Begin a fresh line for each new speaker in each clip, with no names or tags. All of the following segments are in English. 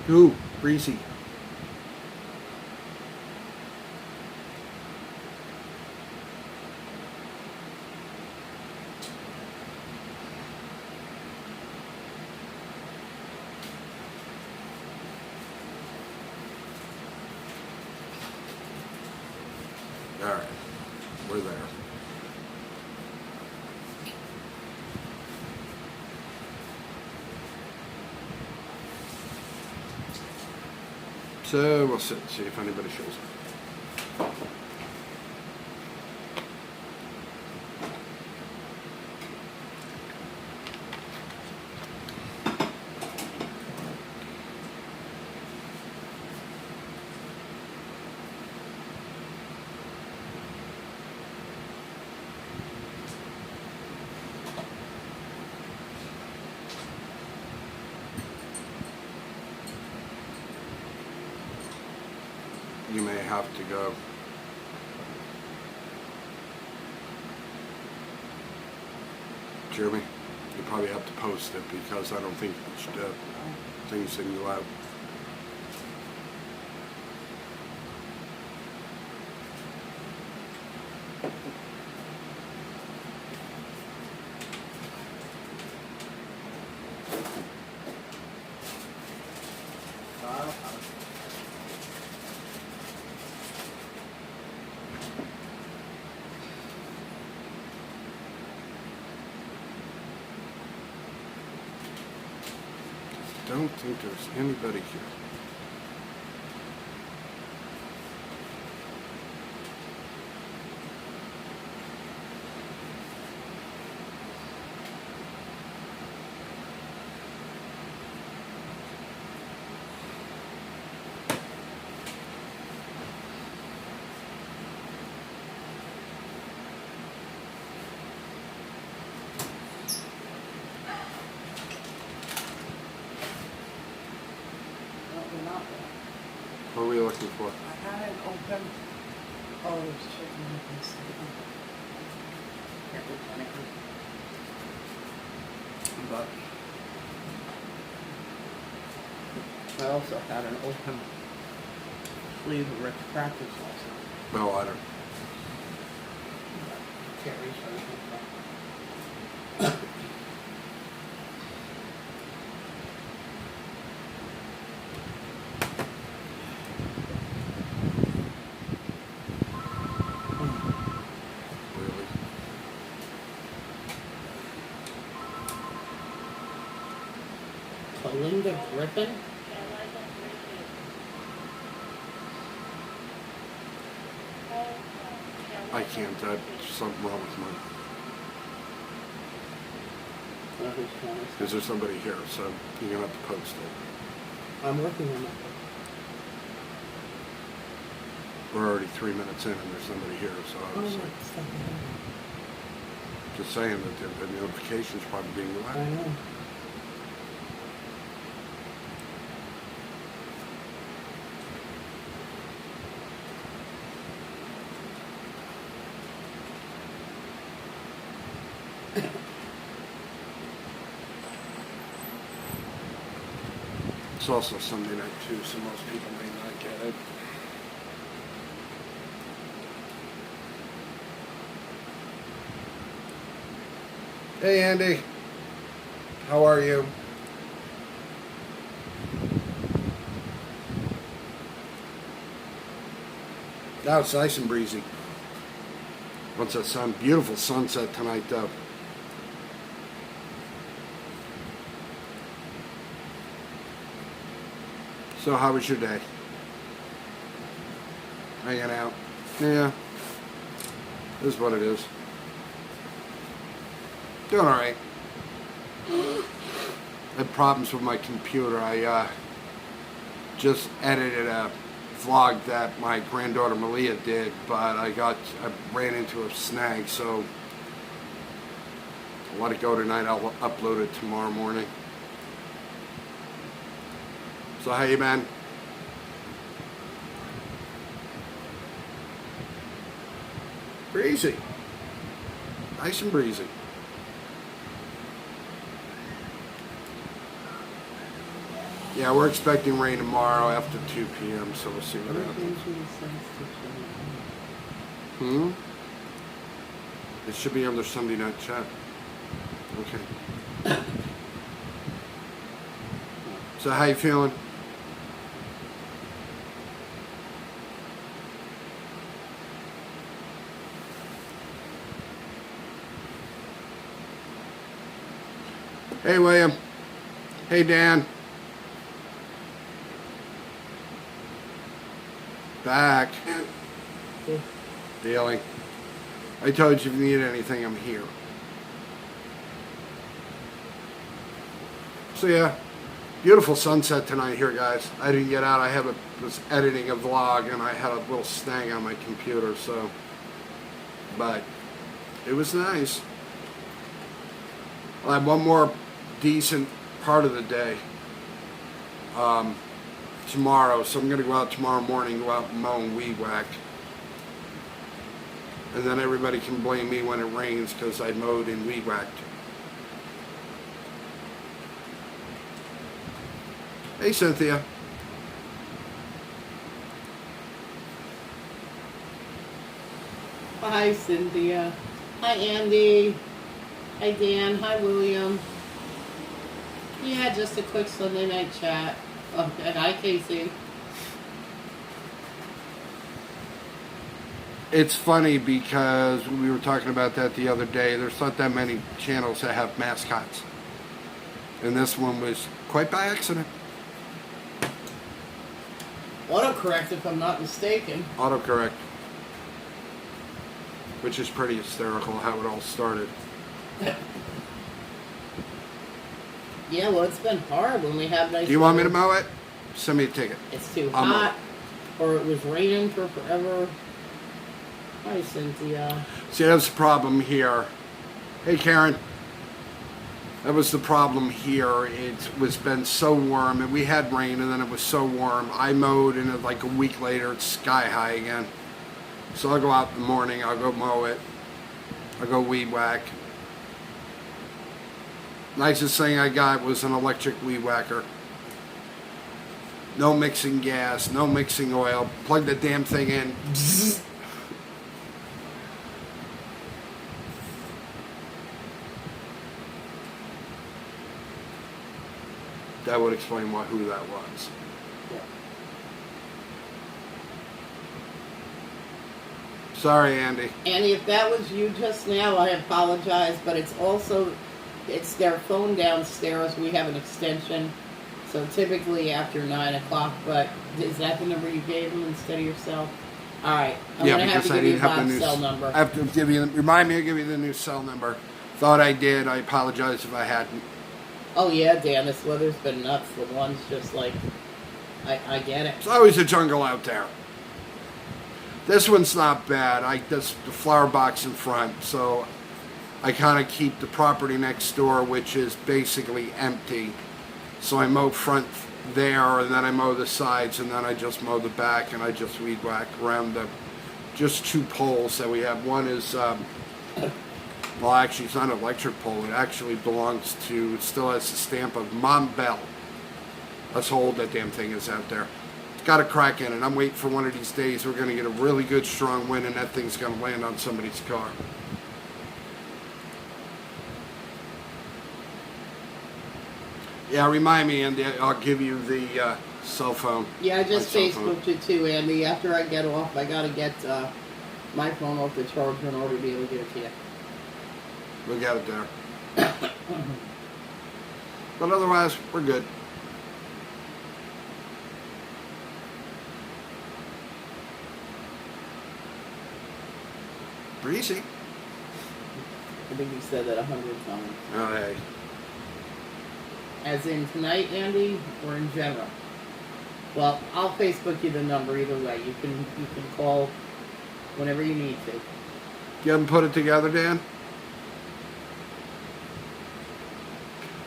Ooh, breezy. All right, we're there. So we'll sit and see if anybody shows up. You may have to go. Jeremy, you probably have to post it because I don't think things send you out. Don't think there's anybody here. What are we looking for?
I had an open. Oh, there's chicken in this. But I also had an open sleeve of Ritz crackers also.
No, I don't.
Can't reach anything.
Really?
Belinda Griffin?
I can't. There's something wrong with mine.
Oh, who's calling us?
Is there somebody here? So you're gonna have to post it.
I'm working on that.
We're already 3 minutes in and there's somebody here, so I
Oh,
was
it's not
just saying that the notification's probably being
bad. I
loud.
know.
It's also Sunday night too, so most people may not get it. Hey Andy, how are you? Now it's nice and breezy. What's that sun? Beautiful sunset tonight though. So how was your day? Hanging out? Yeah. This is what it is. Doing alright. I had problems with my computer. I just edited a vlog that my granddaughter Malia did, but I ran into a snag, so I'll let it go tonight. I'll upload it tomorrow morning. So how you been? Breezy. Nice and breezy. Yeah, we're expecting rain tomorrow after 2 p.m., so we'll see what happens. It should be on their Sunday night chat. Okay. So how you feeling? Hey, William. Hey, Dan. Back. Daily. I told you if you need anything, I'm here. So yeah, beautiful sunset tonight here, guys. I didn't get out. Was editing a vlog and I had a little snag on my computer, so. But it was nice. I'll have one more decent part of the day tomorrow, so I'm going to go out tomorrow morning, go out and mow and weed whack. And then everybody can blame me when it rains because I mowed and weed whacked. Hey, Cynthia.
Hi, Cynthia. Hi, Andy. Hi, Dan. Hi, William. Yeah, just a quick Sunday night chat. Oh, and hi, Casey.
It's funny because we were talking about that the other day. There's not that many channels that have mascots. And this one was quite by accident.
Autocorrect, if I'm not mistaken.
Autocorrect. Which is pretty hysterical how it all started.
Yeah, well, it's been hard when we have nice
Do you want me to
weather.
mow it? Send me a ticket.
It's too
I'll mow
hot, or it was raining for forever. Hi, Cynthia.
See, that's the problem here. Hey, Karen. That was the problem here. It was been so warm, and we had rain, and then it was so warm. I mowed, and like a week later, it's sky high again. So I'll go out in the morning. I'll go mow it. I'll go weed whack. Nicest thing I got was an electric weed whacker. No mixing gas, no mixing oil. Plug the damn thing in. That would explain who that was. Sorry, Andy.
Andy, if that was you just now, I apologize, but it's their phone downstairs. We have an extension, so typically after 9 o'clock, but is that the number you gave them instead of yourself? All right. I'm going to have to give you Bob's cell number.
I have to give you, remind me to give you the new cell number. Thought I did. I apologize if I hadn't.
Oh, yeah, Dan, this weather's been nuts. The one's just like, I get it.
It's always a jungle out there. This one's not bad. That's the flower box in front, so I kind of keep the property next door, which is basically empty. So I mow front there, and then I mow the sides, and then I just mow the back, and I just weed whack around the just 2 poles that we have. One is, well, actually, it's not an electric pole. It actually belongs to, it still has the stamp of Mom Bell. That's how old that damn thing is out there. It's got a crack in it. I'm waiting for one of these days. We're going to get a really good, strong wind, and that thing's going to land on somebody's car. Yeah, remind me, Andy. I'll give you the cell phone.
Yeah, I just
My cell phone.
Facebooked it too, Andy. After I get off, I got to get my phone off the charger in order to be able to get it to you.
We'll get it there. But otherwise, we're good. Breezy.
I think you said that 100 times.
Oh, hey.
As in tonight, Andy, or in general? Well, I'll Facebook you the number either way. You can call whenever you need to.
You haven't put it together, Dan?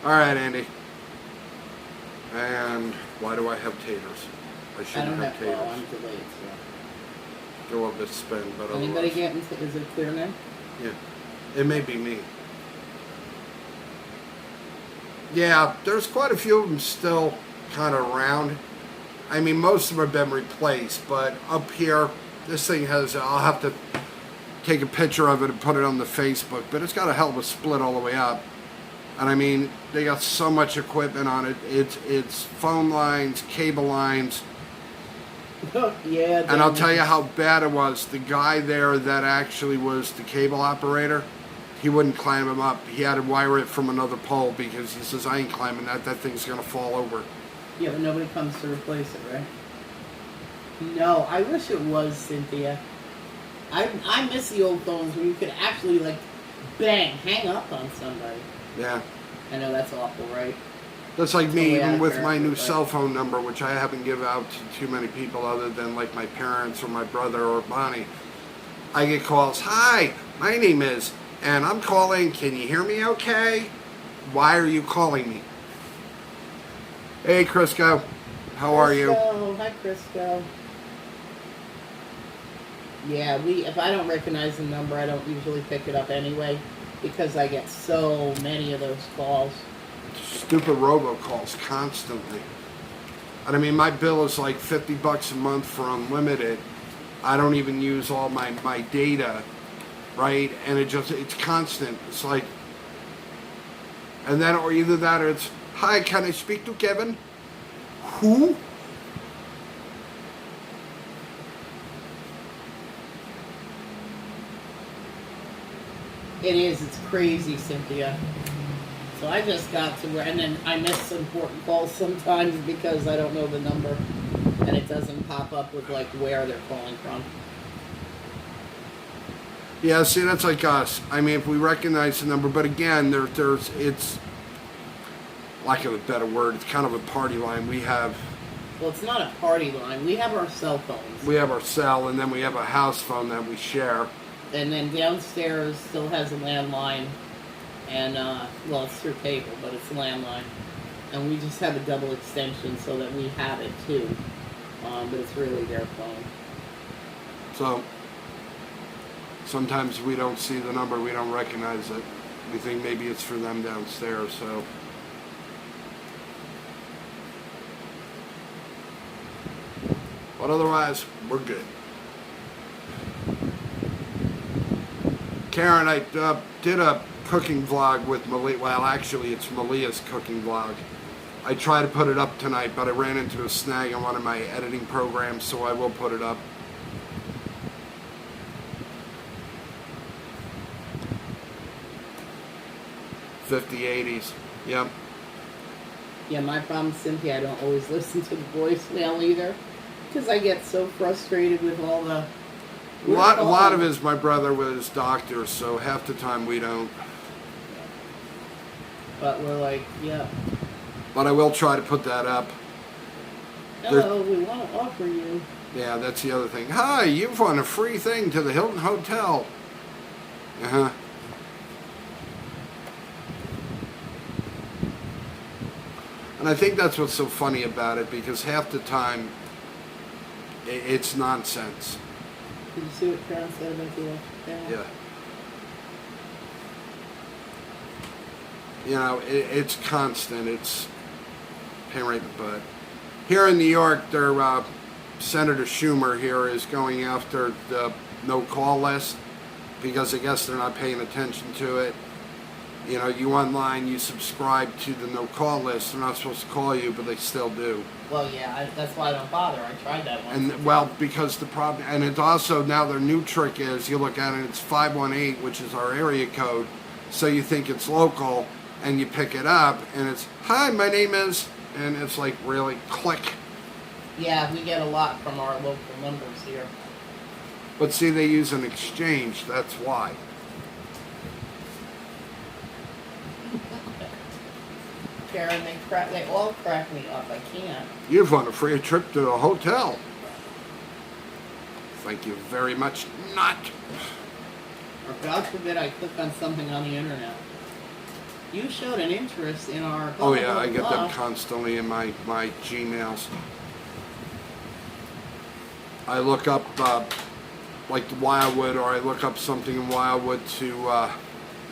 All right, Andy. And why do I have taters? I
I
shouldn't
don't
have
have,
taters.
well, I'm delayed, so.
Go up this spin, but
Anybody
otherwise.
getting, is it clear now?
Yeah. It may be me. Yeah, there's quite a few of them still kind of round. I mean, most of them have been replaced, but up here, this thing has, I'll have to take a picture of it and put it on the Facebook, but it's got a hell of a split all the way up. And I mean, they got so much equipment on it. It's phone lines, cable lines.
Yeah.
And I'll tell you how bad it was. The guy there that actually was the cable operator, he wouldn't climb them up. He had to wire it from another pole because he says, I ain't climbing that. That thing's going to fall over.
Yeah, but nobody comes to replace it, right? No, I wish it was, Cynthia. I miss the old phones where you could actually, like, bang, hang up on somebody.
Yeah.
I know that's awful, right?
That's like
It's
me,
the way
even
out
with
there,
my new
but-
cell phone number, which I haven't given out to too many people other than like my parents or my brother or Bonnie. I get calls, hi, my name is, and I'm calling, can you hear me okay? Why are you calling me? Hey, Crisco, how are you?
Crisco, hi, Crisco. Yeah, if I don't recognize the number, I don't usually pick it up anyway because I get so many of those calls.
Stupid robocalls constantly. And I mean, my bill is like $50 a month for unlimited. I don't even use all my data, right? And it's constant. It's like, and then, or either that or it's, hi, can I speak to Kevin? Who?
It is. It's crazy, Cynthia. So I just got to where, and then I miss important calls sometimes because I don't know the number, and it doesn't pop up with like where they're calling from.
Yeah, see, that's like us. I mean, if we recognize the number, but again, it's, lack of a better word, it's kind of a party line. We have
Well, it's not a party line. We have our cell phones,
our cell, and then we have a house phone that we share.
and then downstairs still has a landline, and well, it's through cable, but it's a landline, and we just have a double extension so that we have it too. But it's really their phone.
So sometimes we don't see the number, we don't recognize it. We think maybe it's for them downstairs, so. But otherwise, we're good. Karen, I did a cooking vlog with Malia. Well, actually, it's Malia's cooking vlog. I tried to put it up tonight, but I ran into a snag on one of my editing programs, so I will put it up. '50s, yep.
Yeah, my problem, Cynthia, I don't always listen to the voicemail either, because I get so frustrated with all the.
A lot of it is my brother with his doctor, so half the time we don't.
But we're like, yeah.
But I will try to put that up.
Hello, we want to offer you.
Yeah, that's the other thing. Hi, you've won a free thing to the Hilton Hotel. Uh-huh. And I think that's what's so funny about it, because half the time it's nonsense.
Did you see what Karen said about the electric panel?
Yeah. You know, it's constant. It's pain right in the butt. Here in New York, their Senator Schumer here is going after the no-call list because I guess they're not paying attention to it. You know, you online, you subscribe to the no-call list. They're not supposed to call you, but they still do.
Well, yeah, that's why I don't bother. I tried that once.
And well, because the problem, and it's also now their new trick is you look at it, it's 518, which is our area code, so you think it's local, and you pick it up, and it's, hi, my name is, and it's like, really, click.
Yeah, we get a lot from our local numbers here.
But see, they use an exchange, that's why.
Karen, they all crack me up. I can't.
You've won a free trip to a hotel. Thank you very much. Not.
Or God forbid I click on something on the internet. You showed an interest in our.
Oh yeah, I get them
blah.
constantly in my Gmails. I look up like the Wildwood, or I look up something in Wildwood to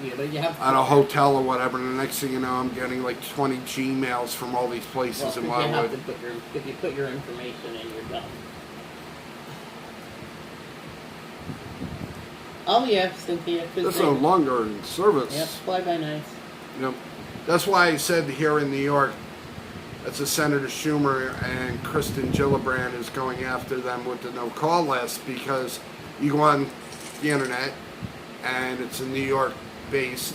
Yeah, but you have to.
at a hotel or whatever, and the next thing you know, I'm getting like 20 Gmails from all these places
Well,
in
you have
Wildwood.
to put your, if you put your information in, you're done. Oh yeah, Cynthia. 'Cause
That's
they-
no longer in service.
Yep, fly by nights.
You know, that's why I said here in New York, that's a Senator Schumer and Kristen Gillibrand is going after them with the no-call list, because you go on the internet and it's a New York-based.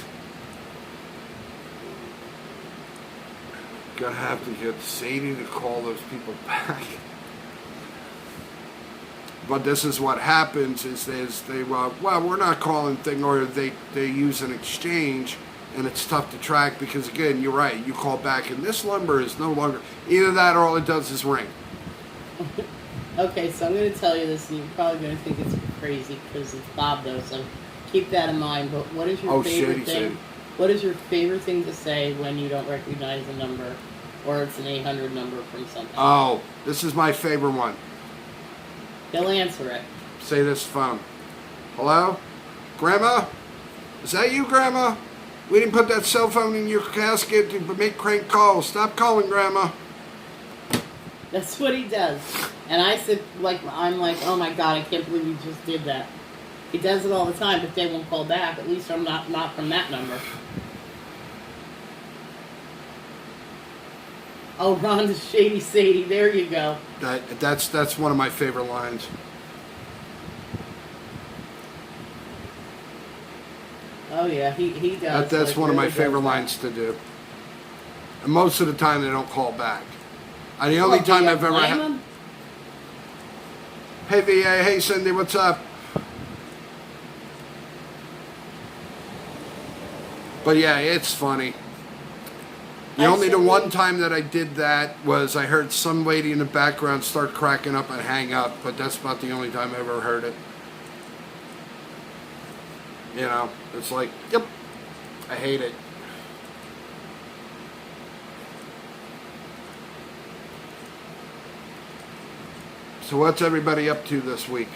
Gonna have to get Sadie to call those people back. But this is what happens: is they well, we're not calling thing, or they use an exchange, and it's tough to track because, again, you're right. You call back, and this number is no longer either that, or all it does is ring.
Okay, so I'm going to tell you this, and you're probably going to think it's crazy because it's Bob, though. So keep that in mind. But what is your favorite
shady,
thing?
shady.
What is your favorite thing to say when you don't recognize a number, or it's an 800 number from something?
Oh, this is my favorite one.
They'll answer it.
Say this phone. Hello, Grandma? Is that you, Grandma? We didn't put that cell phone in your casket to make crank calls. Stop calling, Grandma.
That's what he does. And I said, I'm like, oh my God, I can't believe you just did that. He does it all the time, but they won't call back. At least I'm not from that number. Oh, Rhonda Shady Sadie, there you go.
That's one of my favorite lines.
Oh yeah, he does.
That's one of my
really
favorite
does that.
lines to do. And most of the time they don't call back. The only
Well,
time
do you
I've ever
blame
had.
him?
Hey VA, hey Cindy, what's up? But yeah, it's funny. The one time that I did that was I heard some lady in the background start cracking up and hang up, but that's about the only time I ever heard it. You know, it's like, yep, I hate it. So what's everybody up to this week?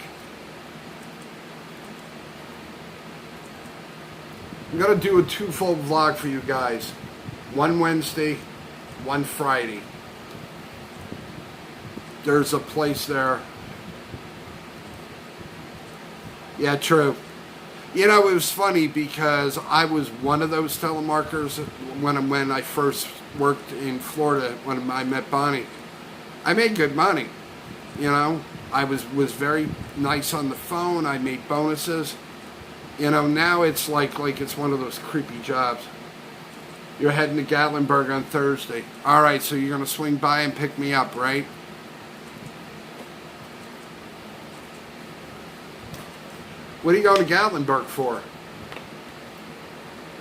I'm going to do a twofold vlog for you guys. One Wednesday, one Friday. There's a place there. Yeah, true. You know, it was funny because I was one of those telemarketers when I first worked in Florida, when I met Bonnie. I made good money. You know, I was very nice on the phone. I made bonuses. You know, now it's like it's one of those creepy jobs. You're heading to Gatlinburg on Thursday. All right, so you're going to swing by and pick me up, right? What are you going to Gatlinburg for?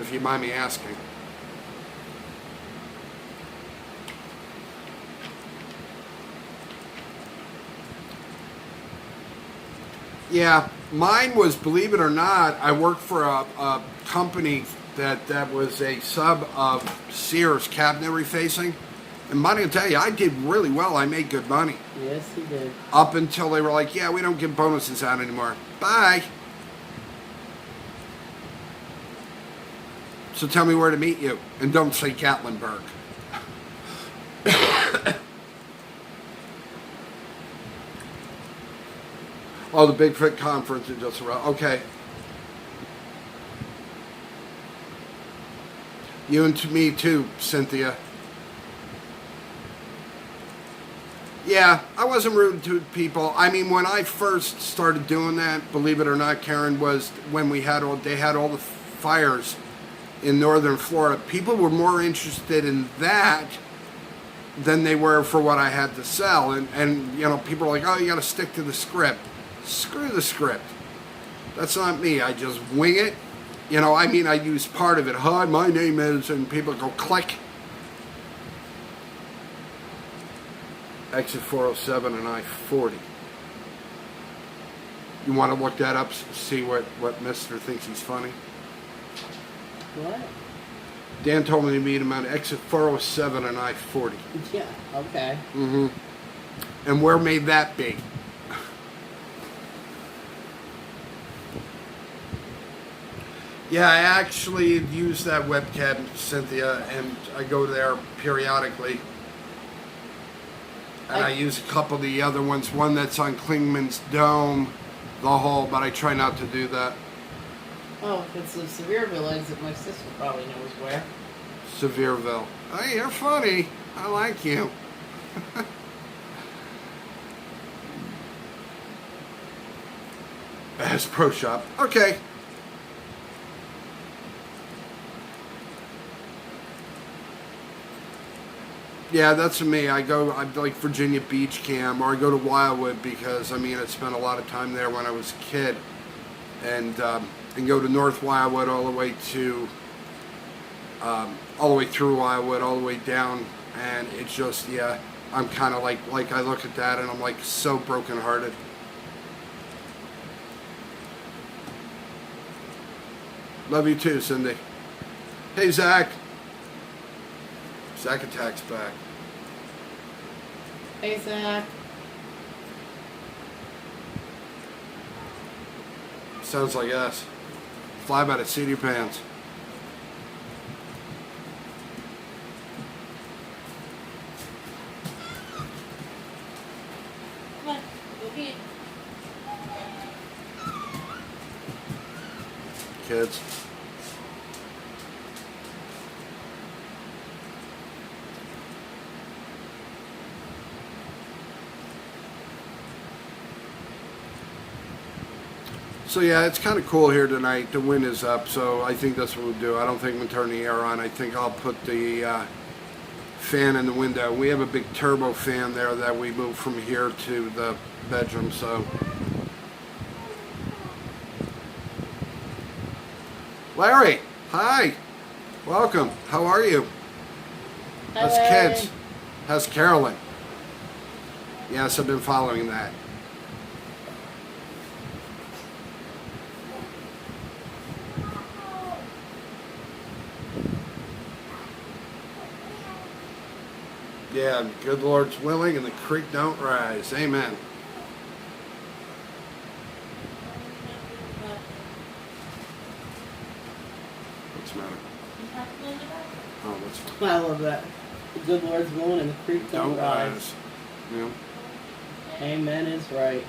If you mind me asking. Yeah, mine was, believe it or not, I worked for a company that was a sub of Sears, cabinet refacing. And money, I'll tell you, I did really well. I made good money.
Yes, he did.
Up until they were like, yeah, we don't give bonuses out anymore. Bye. So tell me where to meet you. And don't say Gatlinburg. Oh, the Big Fit Conference is just around. Okay. You and to me too, Cynthia. Yeah, I wasn't rude to people. I mean, when I first started doing that, believe it or not, Karen, was when they had all the fires in northern Florida. People were more interested in that than they were for what I had to sell. And you know, people are like, oh, you got to stick to the script. Screw the script. That's not me. I just wing it. You know, I mean, I use part of it. Hi, my name is, and people go click. Exit 407 and I-40. You want to look that up, see what Mr. thinks he's funny?
What?
Dan told me to meet him on exit 407 and I-40.
Yeah, okay.
Mm-hmm. And where may that be? Yeah, I actually use that webcam, Cynthia, and I go there periodically. And I use a couple of the other ones. One that's on Klingman's Dome, the whole, but I try not to do that.
Oh, if it's the Sevierville exit, my sister probably knows where.
Sevierville. Hey, you're funny. I like you. Bass Pro Shop. Okay. Yeah, that's me. I like Virginia Beach Cam, or I go to Wildwood because, I mean, I spent a lot of time there when I was a kid. And go to North Wildwood all the way to, all the way through Wildwood, all the way down. And it's just, yeah, I'm kind of like I look at that and I'm like so brokenhearted. Love you too, Cindy. Hey, Zach. Zach Attack's back.
Hey, Zach.
Sounds like us. Fly by the seat of your pants.
Come on, go get it.
Kids. So yeah, it's kind of cool here tonight. The wind is up, so I think that's what we'll do. I don't think we'll turn the air on. I think I'll put the fan in the window. We have a big turbo fan there that we moved from here to the bedroom, so. Larry, hi. Welcome. How are you? How's
Hi.
kids? How's Carolyn? Yes, I've been following that. Yeah, good Lord's willing and the creek don't rise. Amen. What's the matter? Oh, that's fine.
I love that. The good Lord's willing and the creek don't rise.
Yeah.
Amen is right.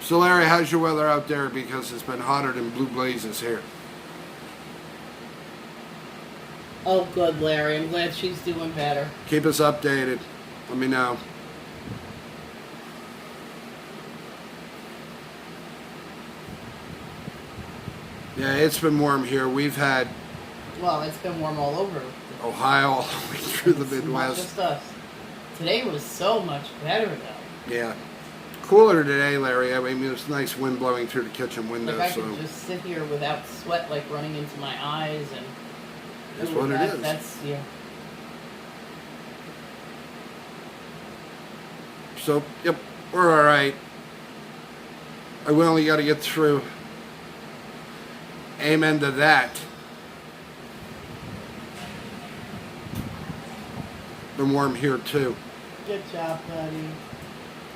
So Larry, how's your weather out there? Because it's been hotter than blue blazes here.
Oh, good, Larry. I'm glad she's doing better.
Keep us updated. Let me know. Yeah, it's been warm here. We've had
Well, it's been warm all over.
Ohio all the way through the
It's not
Midwest.
just us. Today was so much better, though.
Yeah. Cooler today, Larry. I mean, there's nice wind blowing through the kitchen window,
Like I
so
could just sit here without sweat like running into my eyes and.
that's
Ooh,
what it is.
That's yeah.
So, yep, we're all right. We only got to get through. Amen to that. Been warm here too.
Good job, buddy.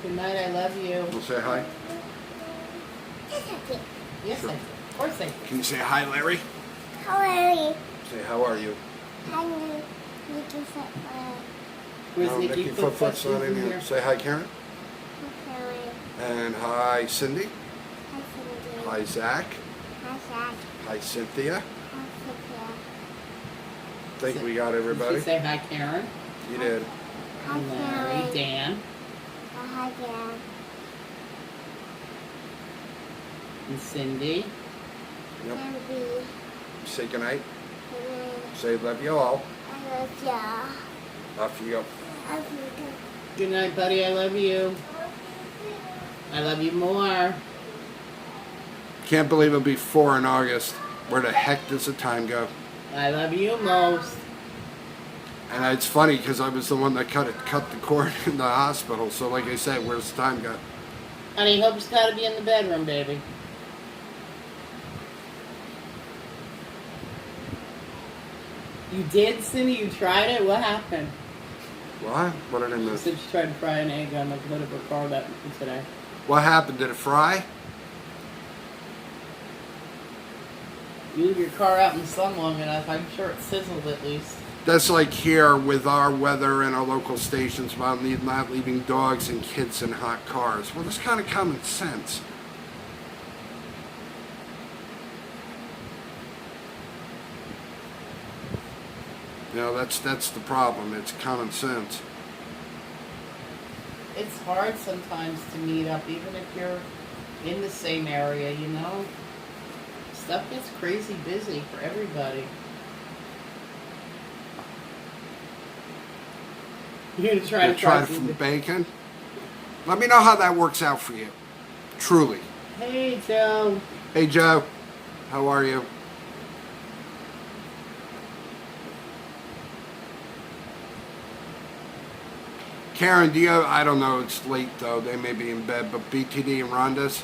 Good night. I love you.
We'll say hi.
Yes,
Sure.
of course I do.
Can you say hi, Larry?
How are you?
Say how are you?
I'm looking for
Where's
No,
Nikki
Footfoot's not in here.
here?
Say hi, Karen. And hi, Cindy. Hi, Zach. Hi, Cynthia. Think we got
Did
everybody.
she say hi, Karen?
You did.
Larry, Dan,
Hi, Dad.
and Cindy.
Yep.
And B.
Say goodnight.
And
Say love you all.
I love ya.
Off you go.
I love you.
Good night, buddy. I love you. I love you more.
Can't believe it'll be 4 in August. Where the heck does the time go?
I love you most.
And it's funny because I was the one that cut the cord in the hospital. So like I said, where's the time go?
Honey, Hope's got to be in the bedroom, baby. You did, Cindy? You tried it? What happened?
What? What did I
She
miss?
said she tried to fry an egg on the hood of her car today.
What happened? Did it fry?
You leave your car out in the sun long enough, I'm sure it sizzled at least.
That's like here with our weather and our local stations about not leaving dogs and kids in hot cars. Well, that's kind of common sense. You know, that's the problem. It's common sense.
It's hard sometimes to meet up, even if you're in the same area, you know? Stuff gets crazy busy for everybody. You're gonna try
You
to
tried
find
from
food.
bacon. Let me know how that works out for you. Truly.
Hey, Joe.
Hey, Joe. How are you? Karen, do you, I don't know, it's late though, they may be in bed, but BTD and Rhonda's,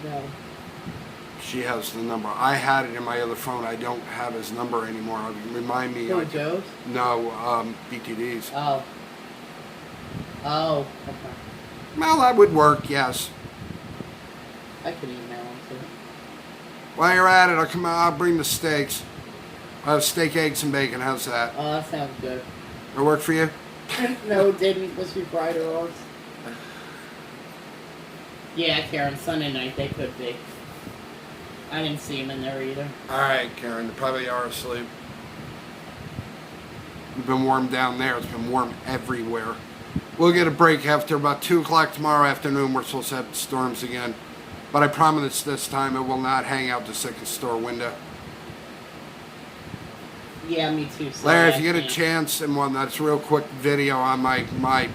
No.
she has the number. I had it in my other phone. I don't have his number anymore. Remind me.
Oh, Joe's?
No, BTD's.
Oh. Oh, okay.
Well, that would work, yes.
I could email him too.
While you're at it, I'll bring the steaks. I'll have steak, eggs, and bacon. How's that?
Oh, that sounds good.
That work for you?
No, it didn't. Was she fried or roast? Yeah, Karen, Sunday night they could be. I didn't see him in there either.
All right, Karen. They probably are asleep. We've been warm down there. It's been warm everywhere. We'll get a break after about 2 o'clock tomorrow afternoon. We're supposed to have storms again. But I promise this time it will not hang out the second store window.
Yeah, me too.
Larry, if
I
you get a
can't.
chance, and one that's a real quick video on my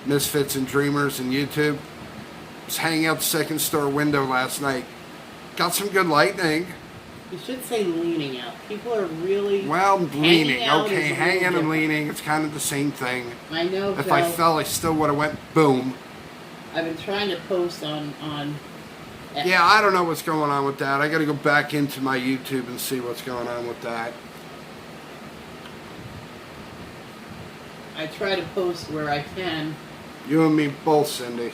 Misfits and Dreamers and YouTube. I was hanging out the second store window last night. Got some good lightning.
You should say leaning out. People are really.
Well, leaning.
out
Okay,
is a little
hanging and
different.
leaning. It's kind of the same thing.
I know.
If
Joe.
I fell, I still would have went boom.
I've been trying to post on.
Yeah, I don't know what's going on with that. I got to go back into my YouTube and see what's going on with that.
I try to post where I can.
You and me both, Cindy.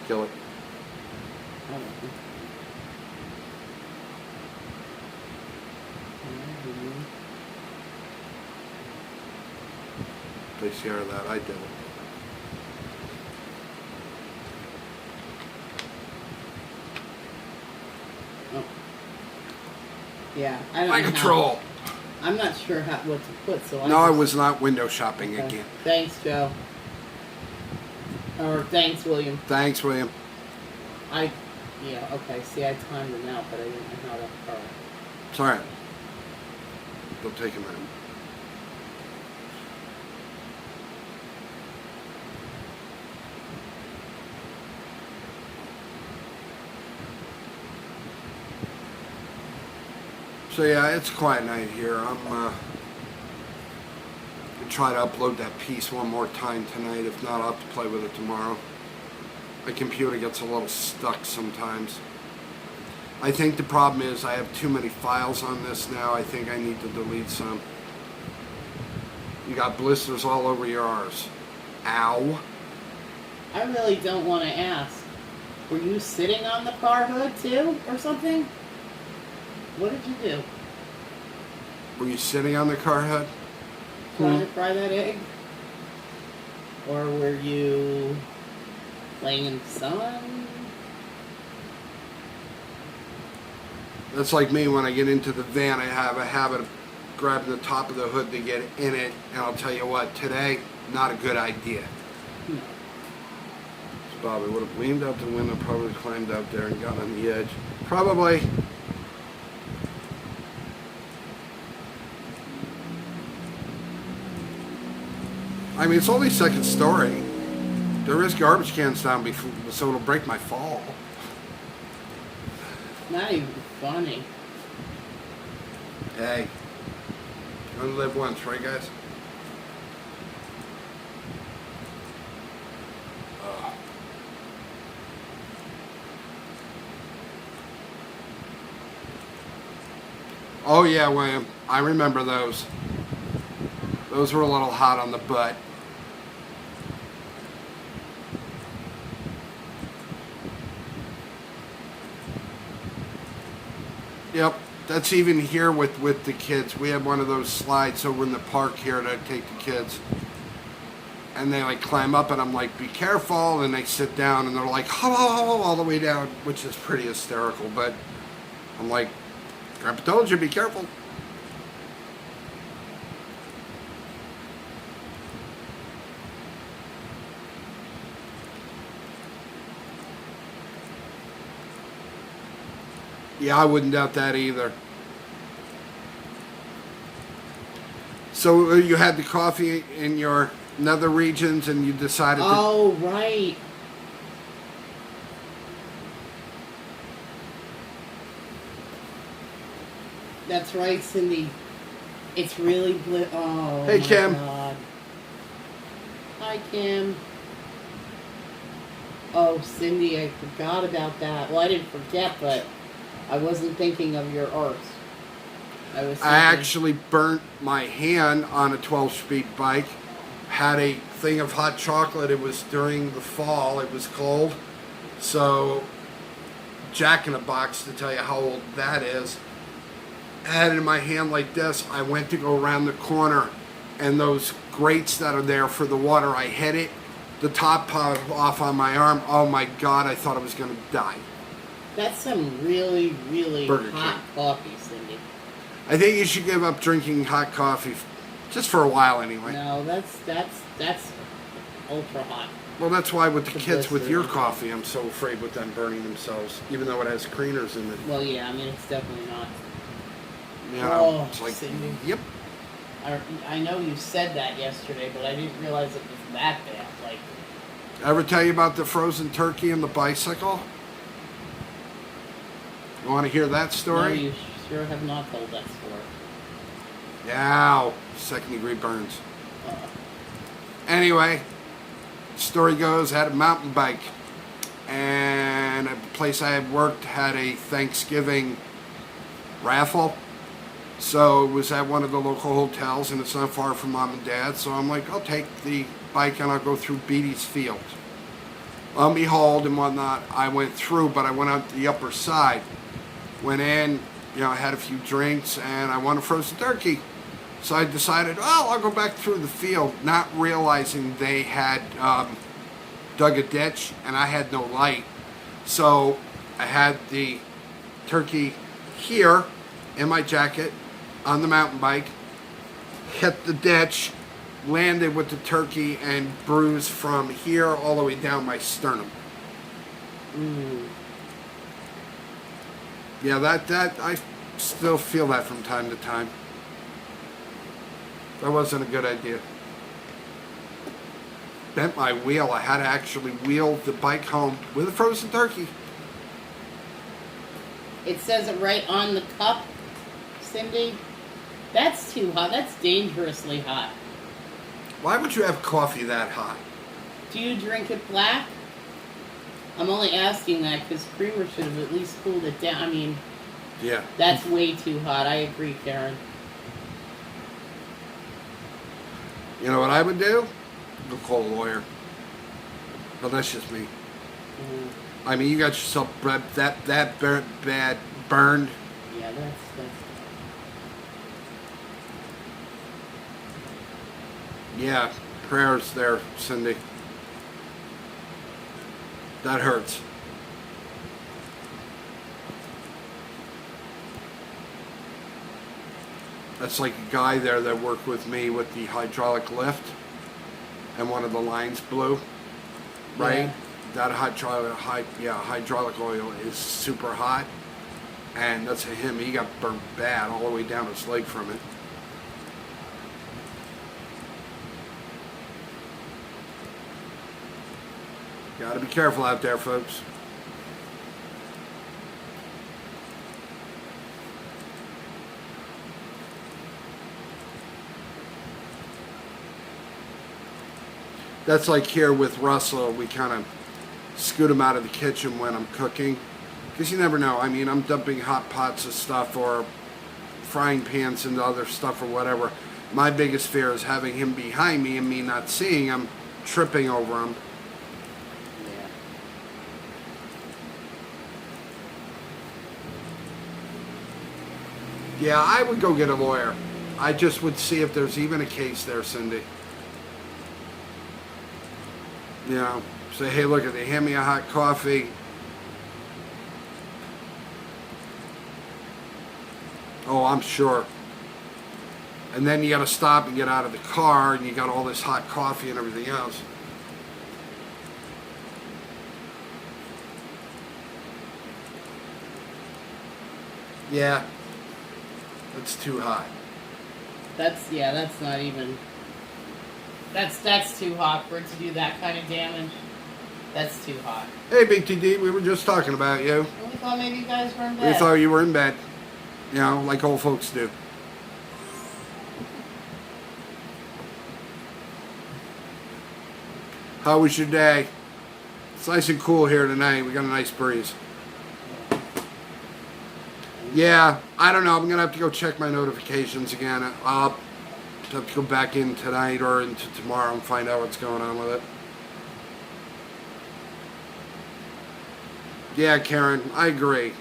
Kill it.
I don't know.
They share that. I did it.
Oh. Yeah, I don't
My
know.
control.
I'm not sure what to put, so
No, I
just-
was not window shopping
Okay.
again.
Thanks, Joe. Or thanks, William.
Thanks, William.
Yeah, okay. See, I timed it out, but I didn't know how to. All right.
It's all right. Don't take a minute. So yeah, it's a quiet night here. I'm gonna try to upload that piece one more time tonight. If not, I'll have to play with it tomorrow. My computer gets a little stuck sometimes. I think the problem is I have too many files on this now. I think I need to delete some. You got blisters all over your arse. Ow.
I really don't want to ask. Were you sitting on the car hood too, or something? What did you do?
Were you sitting on the car hood?
Trying to fry that egg? Or were you laying in the sun?
That's like me when I get into the van. I have a habit of grabbing the top of the hood to get in it. And I'll tell you what, today, not a good idea.
No.
So Bobby would have leaned out the window, probably climbed out there and got on the edge. Probably. I mean, it's only second story. There is garbage cans down before, so it'll break my fall.
Not even funny.
Hey, you only live once, right, guys? Oh yeah, William. I remember those. Those were a little hot on the butt. Yep. That's even here with the kids. We have one of those slides over in the park here that I take the kids. And they like climb up and I'm like, be careful. And they sit down and they're like, oh, all the way down, which is pretty hysterical. But I'm like, Grandpa told you, be careful. Yeah, I wouldn't doubt that either. So you had the coffee in your nether regions and you decided to...
Oh, right. That's right, Cindy. It's really oh
Hey,
my
Kim.
God. Hi, Kim. Oh, Cindy, I forgot about that. Well, I didn't forget, but I wasn't thinking of your arts. I was thinking,
I actually burnt my hand on a 12-speed bike. Had a thing of hot chocolate. It was during the fall. It was cold. So, Jack in a Box, to tell you how old that is. I had it in my hand like this. I went to go around the corner, and those grates that are there for the water, I hit it. The top popped off on my arm. Oh my God, I thought I was going to die.
That's some really, really
Burger
hot
King.
coffee, Cindy.
I think you should give up drinking hot coffee, just for a while anyway.
No, that's ultra hot.
Well, that's why with the
The
kids with your
blister.
coffee, I'm so afraid with them burning themselves, even though it has creamers in it.
Well, yeah, I mean, it's definitely not.
You know,
Oh,
it's like,
Cindy.
yep.
I know you said that yesterday, but I didn't realize it was that bad. Like,
Ever tell you about the frozen turkey and the bicycle? You want to hear that
no,
story?
you sure have not told that story.
Ow, second-degree burns.
Uh,
Anyway, story goes, I had a mountain bike, and a place I had worked had a Thanksgiving raffle. So it was at one of the local hotels, and it's not far from Mom and Dad. So I'm like, I'll take the bike and I'll go through Beatty's Field. Lo and behold and whatnot, I went through, but I went out the upper side. Went in, I had a few drinks, and I wanted frozen turkey. So I decided, well, I'll go back through the field, not realizing they had dug a ditch, and I had no light. So I had the turkey here in my jacket on the mountain bike, hit the ditch, landed with the turkey, and bruised from here all the way down my sternum. Yeah, that I still feel that from time to time. That wasn't a good idea. Bent my wheel. I had to actually wheel the bike home with a frozen turkey.
it says it right on the cup, Cindy. That's too hot. That's dangerously hot.
Why would you have coffee that hot?
Do you drink it black? I'm only asking that because creamer should have at least cooled it down. I mean,
Yeah.
that's way too hot. I agree, Karen.
You know what I would do? Go call a lawyer. But that's just me. I mean, you got yourself that bad burned.
Yeah, that's
Yeah, prayers there, Cindy. That hurts. That's like a guy there that worked with me with the hydraulic lift, and one of the lines blew. Right?
Yeah.
That hydraulic oil is super hot, and that's him. He got burnt bad all the way down his leg from it. Gotta be careful out there, folks. That's like here with Russell, we kind of scoot him out of the kitchen when I'm cooking. Because you never know. I mean, I'm dumping hot pots of stuff or frying pans into other stuff or whatever. My biggest fear is having him behind me and me not seeing him, tripping over him.
yeah.
Yeah, I would go get a lawyer. I just would see if there's even a case there, Cindy. You know, say, hey, look, they hand me a hot coffee. Oh, I'm sure. And then you got to stop and get out of the car, and you got all this hot coffee and everything else. Yeah, that's too hot.
That's not even. That's too hot for it to do that kind of damage. That's too hot.
Hey, BTD, we were just talking about you.
We thought maybe you guys were in
We
bed.
thought you were in bed. You know, like old folks do. How was your day? It's nice and cool here tonight. We got a nice breeze. Yeah, I don't know. I'm going to have to go check my notifications again. I'll have to go back in tonight or into tomorrow and find out what's going on with it. Yeah, Karen, I agree.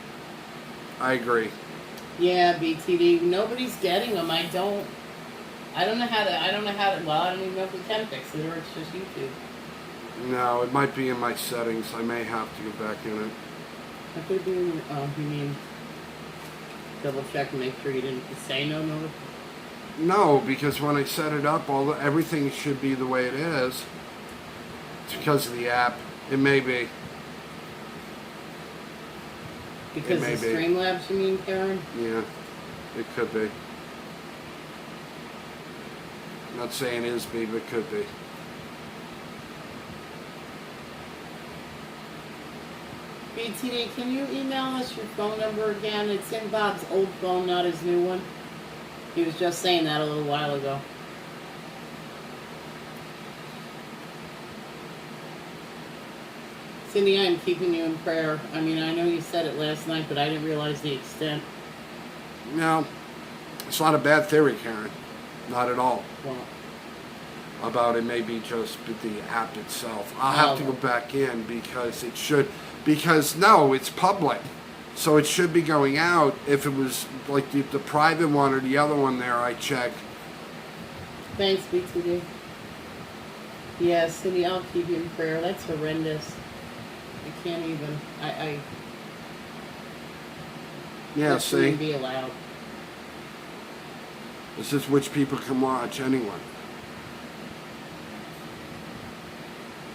Yeah, BTD. Nobody's getting them. I don't know how to. Well, I don't even know if we can fix it, or it's just YouTube.
No, it might be in my settings. I may have to go back in it.
I could do. You mean double check and make sure you didn't say no.
No, because when I set it up, everything should be the way it is. It's because of the app. It may be.
Because
may
of
be.
Streamlabs, you mean, Karen?
Yeah, it could be. I'm not saying is be, but could be.
BTD, can you email us your phone number again? It's in Bob's old phone, not his new one. He was just saying that a little while ago. Cindy, I am keeping you in prayer. I mean, I know you said it last night, but I didn't realize the extent.
No, it's not a bad theory, Karen. Not at all.
Well,
About it may be just the app itself. I'll have to go back in because it should. Because no, it's public, so it should be going out. If it was like the private one or the other one there, I checked.
thanks, BTD. Yeah, Cindy, I'll keep you in prayer. That's horrendous. I can't even.
Yeah,
that shouldn't
see,
be allowed.
this is which people can watch anyway.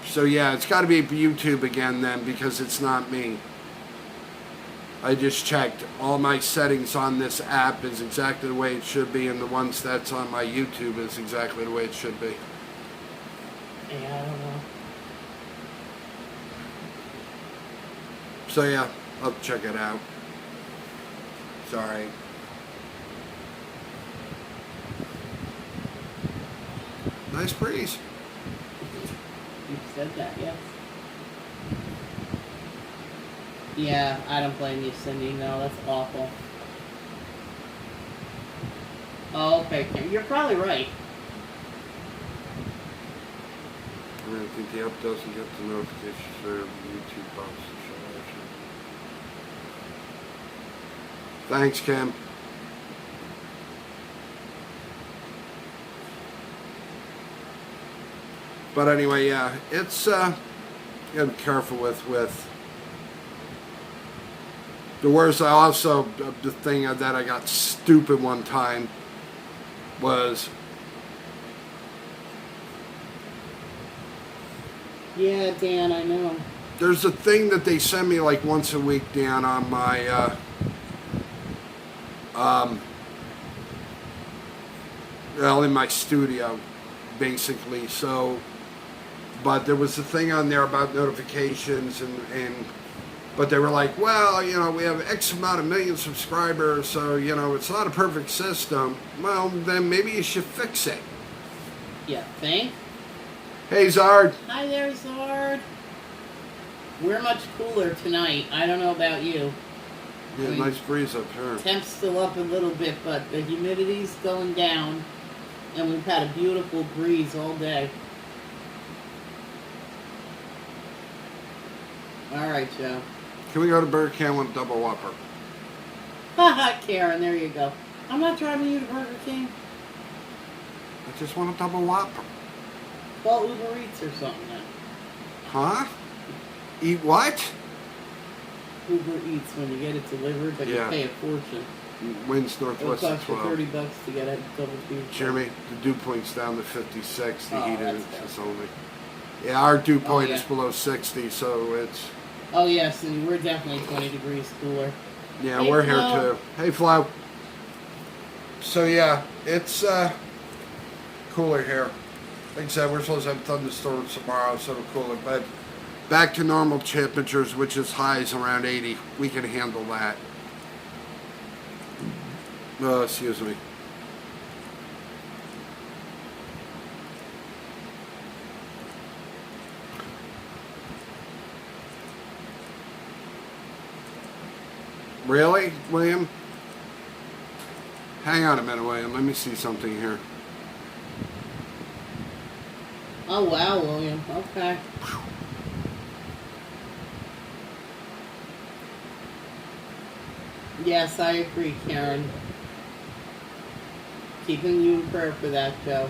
So yeah, it's got to be YouTube again then because it's not me. I just checked. All my settings on this app is exactly the way it should be, and the ones that's on my YouTube is exactly the way it should be.
Yeah, I don't know.
So yeah, I'll check it out. Sorry. Nice breeze.
You said that, yes. Yeah, I don't blame you, Cindy. No, that's awful. Oh, okay, Kim. You're probably right.
I mean, I think the app doesn't get the notifications for the YouTube box. Thanks, Kim. But anyway, yeah, it's you gotta be careful with the worst. I also the thing that I got stupid one time was
Yeah, Dan, I know.
there's a thing that they send me like once a week, Dan, on my well, in my studio, basically. So, but there was a thing on there about notifications but they were like, well, you know, we have X amount of million subscribers, so, you know, it's not a perfect system. Well, then maybe you should fix it.
Yeah, think?
Hey, Zard.
Hi there, Zord. We're much cooler tonight. I don't know about you.
Yeah,
I mean,
nice breeze up here.
Temp's still up a little bit, but the humidity's going down, and we've had a beautiful breeze all day. All right, Joe.
Can we go to Burger King with a double whopper?
Haha, Karen, there you go. I'm not driving you to Burger King.
I just want a double Whopper.
Call Uber Eats or something then.
Huh? Eat what?
Uber Eats when you get it delivered, but
Yeah.
you pay a fortune.
Wins
It'll
Northwest
cost
at
you
12.
$30 to get a double cheeseburger.
Jeremy, the dew point's down to 56. The
Oh,
heat
that's
is
good.
only. Yeah, our dew point
yeah.
is below 60, so it's.
Oh yes, and we're definitely 20 degrees cooler.
Yeah,
Hey,
we're here
Flo.
too. Hey, Flo. So yeah, it's cooler here. Like I said, we're supposed to have thunderstorms tomorrow, so it'll cool it. But back to normal temperatures, which is highs around 80. We can handle that. Oh, excuse me. Really, William? Hang on a minute, William. Let me see something here.
Oh wow, William. Okay. Yes, I agree, Karen. Keeping you in prayer for that, Joe.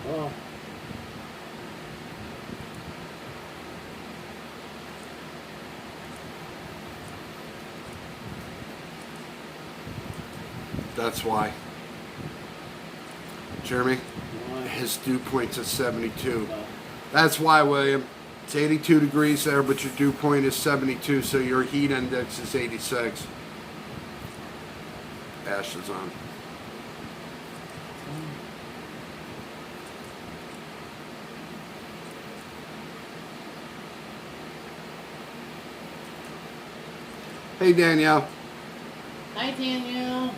Oh.
That's why. Jeremy,
Why?
his dew point's at 72.
Oh.
That's why, William. It's 82 degrees there, but your dew point is 72, so your heat index is 86. Ash is on. Hey, Danielle.
Hi, Daniel.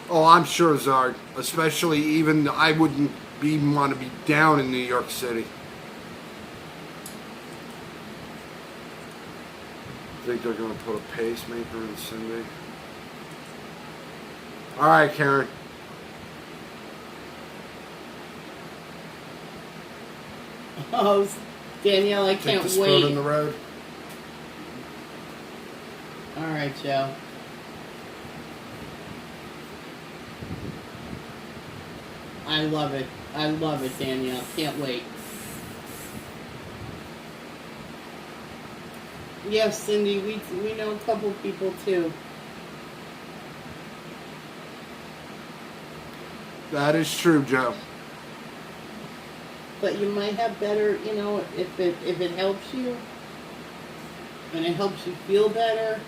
Oh, I'm sure, Zard. Especially even, I wouldn't even want to be down in New York City. Think they're going to put a pacemaker in Cindy? All right, Karen.
Oh, Danielle, I
Take
can't
the spoon
wait.
in the road.
All right, Joe. I love it. I love it, Danielle. Can't wait. Yes, Cindy, we know a couple people too.
That is true, Joe.
But you might have better, you know, if it helps you and it helps you feel better.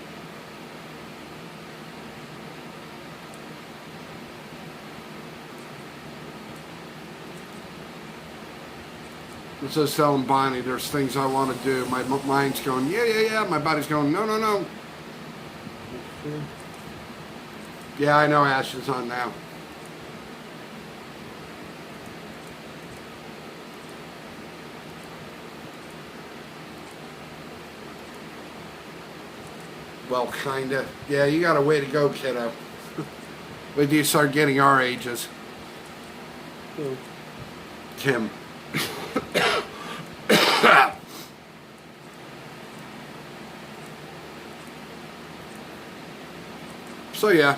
I was just telling Bonnie, there's things I want to do. My mind's going, yeah, yeah, yeah. My body's going, no, no, no.
That's true.
Yeah, I know Ash is on now. Well, kinda. Yeah, you got a way to go, kiddo. Wait till you start getting our ages.
Cool.
Kim. So yeah.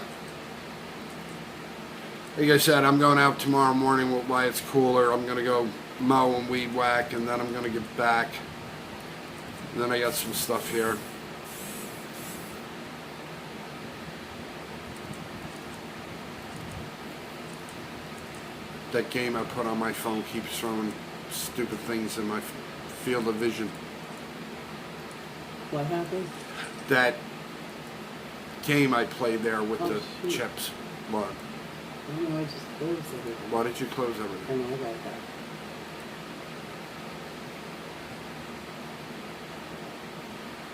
Like I said, I'm going out tomorrow morning while it's cooler. I'm gonna go mow and weed whack, and then I'm gonna get back. And then I got some stuff here. That game I put on my phone keeps throwing stupid things in my field of vision.
What happened?
That game I played there with
Oh,
the
shoot.
chips. What?
I don't know, I just closed everything.
Why did you close
I
everything?
know about that.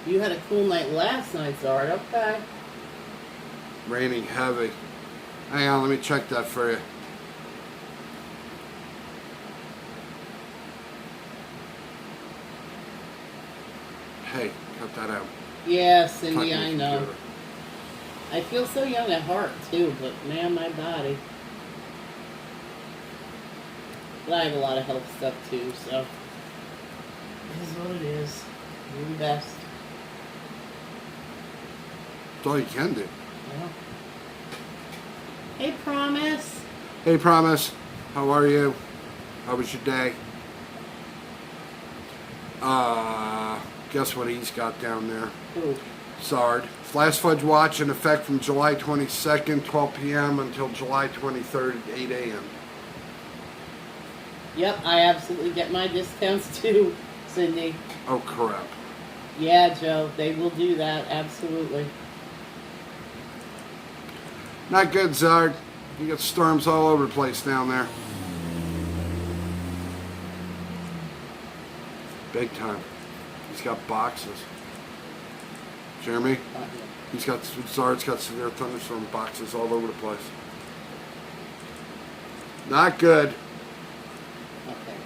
You had a cool night last night, Zard. Okay.
Raining heavy. Hang on, let me check that for you. Hey, cut that out.
Yeah,
Talking
Cindy,
to
I
the
know.
computer.
I feel so young at heart too, but man, my body. But I have a lot of health stuff too, so it is what it is. Do the best.
That's all you can do.
Yeah. Hey, Promise.
Hey, Promise. How are you? How was your day? Guess what he's got down there?
Ooh.
Zard. Flash Fudge Watch in effect from July 22nd, 12 p.m. until July 23rd at 8 a.m.
Yep, I absolutely get my discounts too, Cindy.
Oh, crap.
Yeah, Joe, they will do that, absolutely.
Not good, Zard. You got storms all over the place down there. Big time. He's got boxes. Jeremy? Zard's got severe thunderstorm boxes all over the place. Not good.
Okay.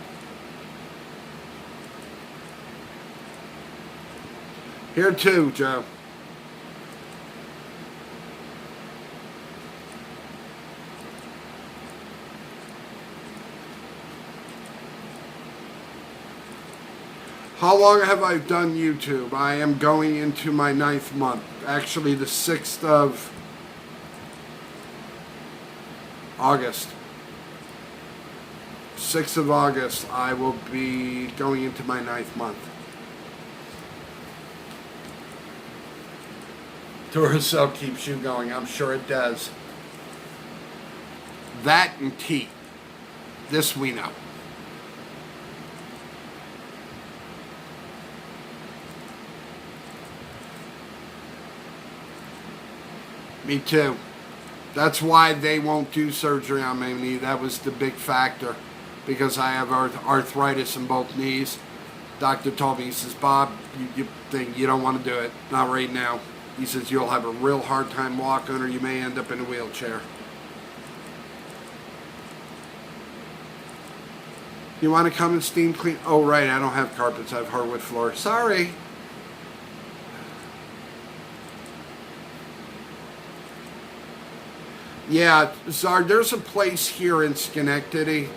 Here too, Joe. How long have I done YouTube? I am going into my 9th month. Actually, the 6th of August. 6th of August, I will be going into my 9th month. Duracell keeps you going. I'm sure it does. That and tea. This we know. Me too. That's why they won't do surgery on my knee. That was the big factor. Because I have arthritis in both knees. Doctor told me, he says, Bob, you don't want to do it. Not right now. He says, you'll have a real hard time walking or you may end up in a wheelchair. You want to come and steam clean? Oh, right, I don't have carpets. I have hardwood floor. Sorry. Yeah, Zard, there's a place here in Schenectady,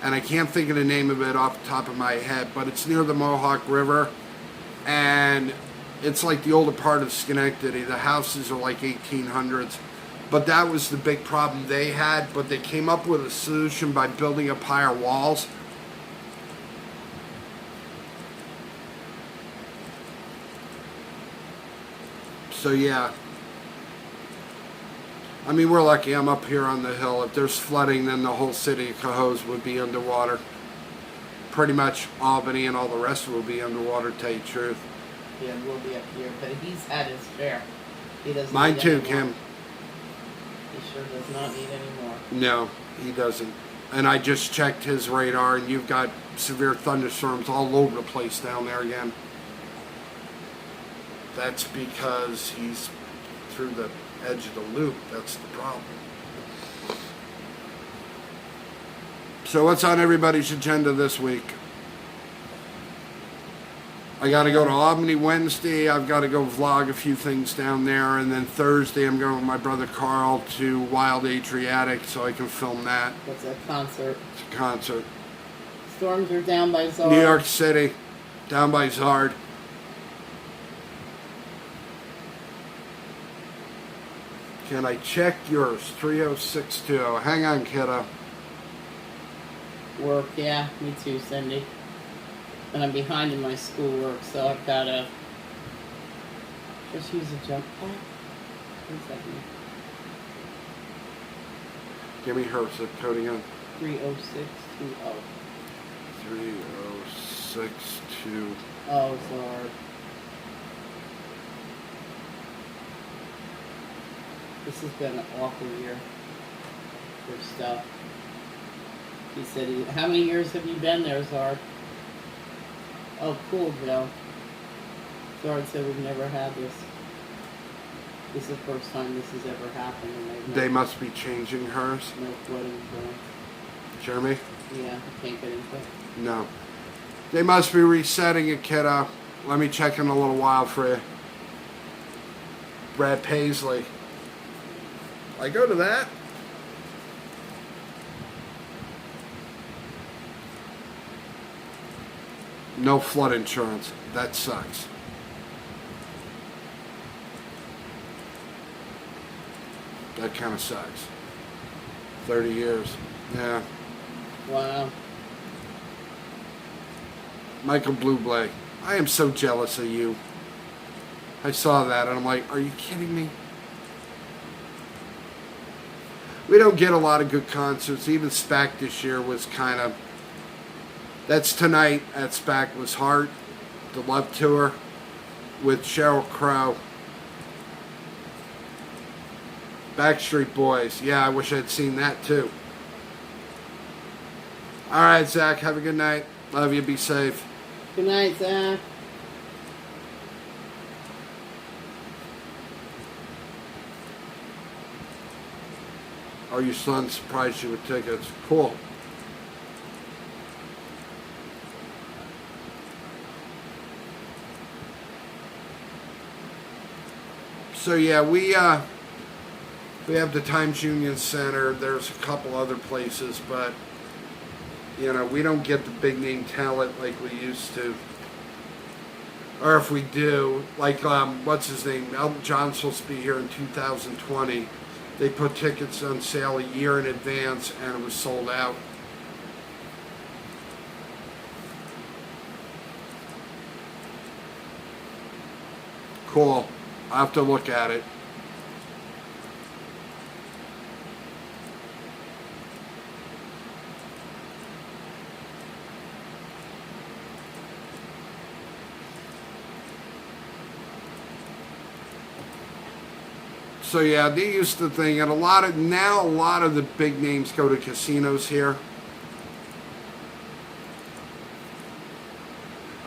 and I can't think of the name of it off the top of my head, but it's near the Mohawk River, and it's like the older part of Schenectady. The houses are like 1800s, but that was the big problem they had, but they came up with a solution by building up higher walls. So yeah. I mean, we're lucky. I'm up here on the hill. If there's flooding, then the whole city of Cohoes would be underwater. Pretty much Albany and all the rest will be underwater, to tell you the truth.
Yeah, we'll be up here, but he's had his share. He doesn't
Mine
need
too,
any more.
Kim.
He sure does not need any more.
No, he doesn't. And I just checked his radar, and you've got severe thunderstorms all over the place down there again. That's because he's through the edge of the loop. That's the problem. So what's on everybody's agenda this week? I got to go to Albany Wednesday. I've got to go vlog a few things down there. And then Thursday I'm going with my brother Carl to Wild Adriatic so I can film that.
What's that concert?
It's a concert.
Storms are down by Zard.
New York City, down by Zard. Can I check yours? 3062. Hang on, kiddo.
Work, yeah, me too, Cindy. And I'm behind in my schoolwork, so I've got to just use a jump pack. 1 second.
Give me her zip code again.
30620.
3062.
Oh, Zard. This has been an awful year for stuff. He said, how many years have you been there, Zard? Oh, cool, Joe. Zard said we've never had this. This is the first time this has ever happened. And
They must be changing hers.
no flood insurance.
Jeremy?
Yeah, I can't get into it.
No. They must be resetting it, kiddo. Let me check in a little while for you. Brad Paisley. I go to that. No flood insurance. That sucks. That kind of sucks. 30 years. Yeah.
Wow.
Michael Bublé, I am so jealous of you. I saw that and I'm like, are you kidding me? We don't get a lot of good concerts. Even SPAC this year was kind of... That's tonight at SPAC was Heart, the Love Tour with Sheryl Crow. Backstreet Boys. Yeah, I wish I'd seen that too. Alright, Zach, have a good night. Love you, be safe.
Good night, Zach.
Or your son surprised you with tickets. Cool. So yeah, we have the Times Union Center. There's a couple other places, but you know, we don't get the big name talent like we used to. Or if we do, like what's his name? Elton John's supposed to be here in 2020. They put tickets on sale a year in advance and it was sold out. Cool. I'll have to look at it. So yeah, they used to think, and a lot of the big names go to casinos here.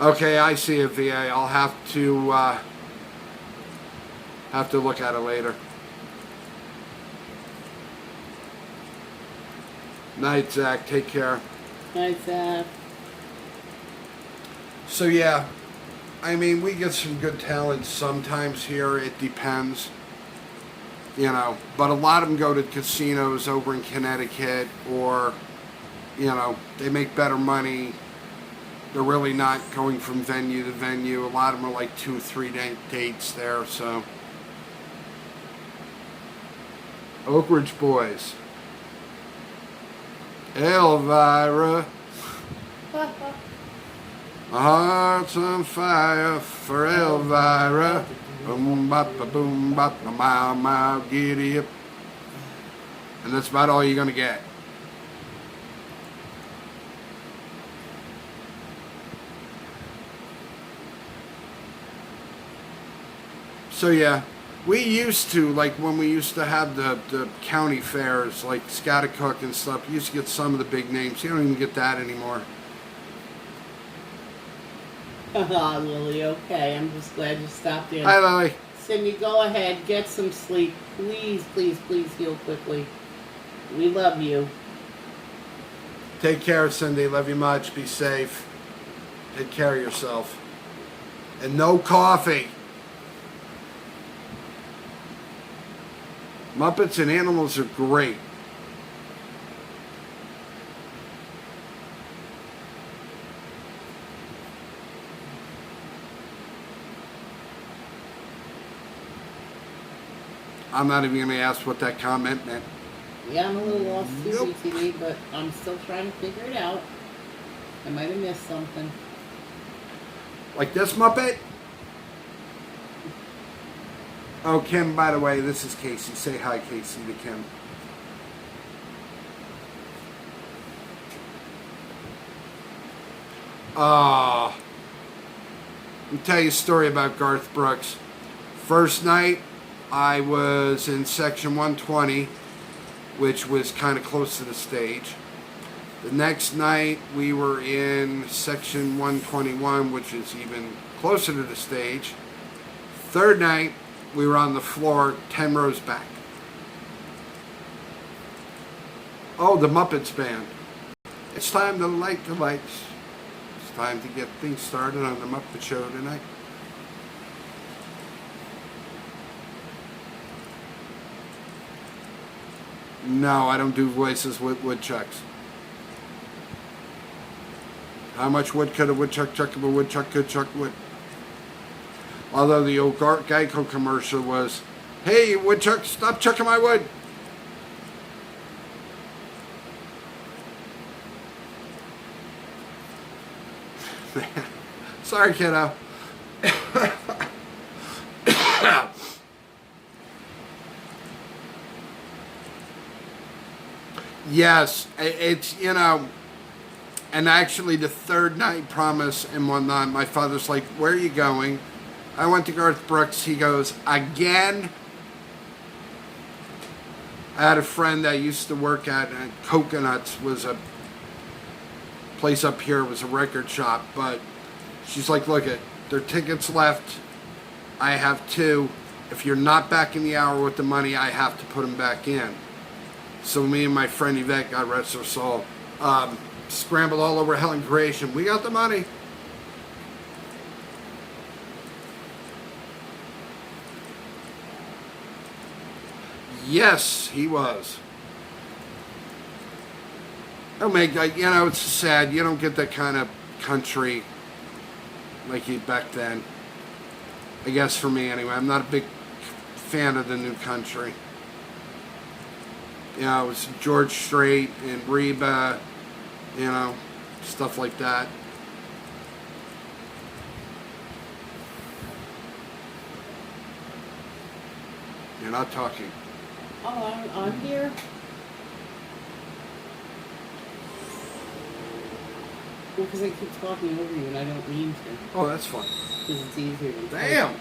Okay, I see it, VA. I'll have to look at it later. Night, Zach. Take care.
Night, Zach.
So yeah, I mean, we get some good talent sometimes here. It depends. You know, but a lot of them go to casinos over in Connecticut, or, you know, they make better money. They're really not going from venue to venue. A lot of them are like 2 or 3 dates there, so. Oak Ridge Boys. Elvira. My heart's on fire for Elvira. Boom bop ba boom bop ba mile mile giddy up. And that's about all you're gonna get. So yeah, we used to, like when we used to have the county fairs like Scotticook and stuff, you used to get some of the big names. You don't even get that anymore.
Haha, Lily, okay. I'm just glad you stopped in.
Hi, Lily.
Cindy, go ahead. Get some sleep. Please, please, please heal quickly. We love you.
Take care, Cindy. Love you much. Be safe. Take care of yourself. And no coffee. Muppets and Animals are great. I'm not even going to ask what that comment meant.
Yeah, I'm a little lost too,
Nope.
BTV, but I'm still trying to figure it out. I might have missed something.
Like this Muppet? Oh, Kim, by the way, this is Casey. Say hi, Casey, to Kim. Let me tell you a story about Garth Brooks. First night, I was in section 120, which was kind of close to the stage. The next night, we were in section 121, which is even closer to the stage. Third night, we were on the floor 10 rows back. Oh, the Muppets band. It's time to light the lights. It's time to get things started on the Muppet Show tonight. No, I don't do voices with woodchucks. How much wood could a woodchuck chuck if a woodchuck could chuck wood? Although the old Geico commercial was, hey, woodchuck, stop chucking my wood. Sorry, kiddo. Yes, it's, you know, and actually the third night promise and whatnot, my father's like, where are you going? I went to Garth Brooks. He goes, again? I had a friend that used to work at Coconuts, was a place up here, was a record shop, but she's like, look, there are tickets left. I have 2. If you're not back in the hour with the money, I have to put them back in. So me and my friend Yvette, God rest her soul, scrambled all over hell and creation. We got the money. Yes, he was. Oh my God, you know, it's sad. You don't get that kind of country like you back then. I guess for me anyway. I'm not a big fan of the new country. You know, it was George Strait and Reba, you know, stuff like that. You're not talking.
Oh, I'm here. Well, because I keep talking over you and I don't mean to.
Oh, that's fine.
Because it's easier than
Damn.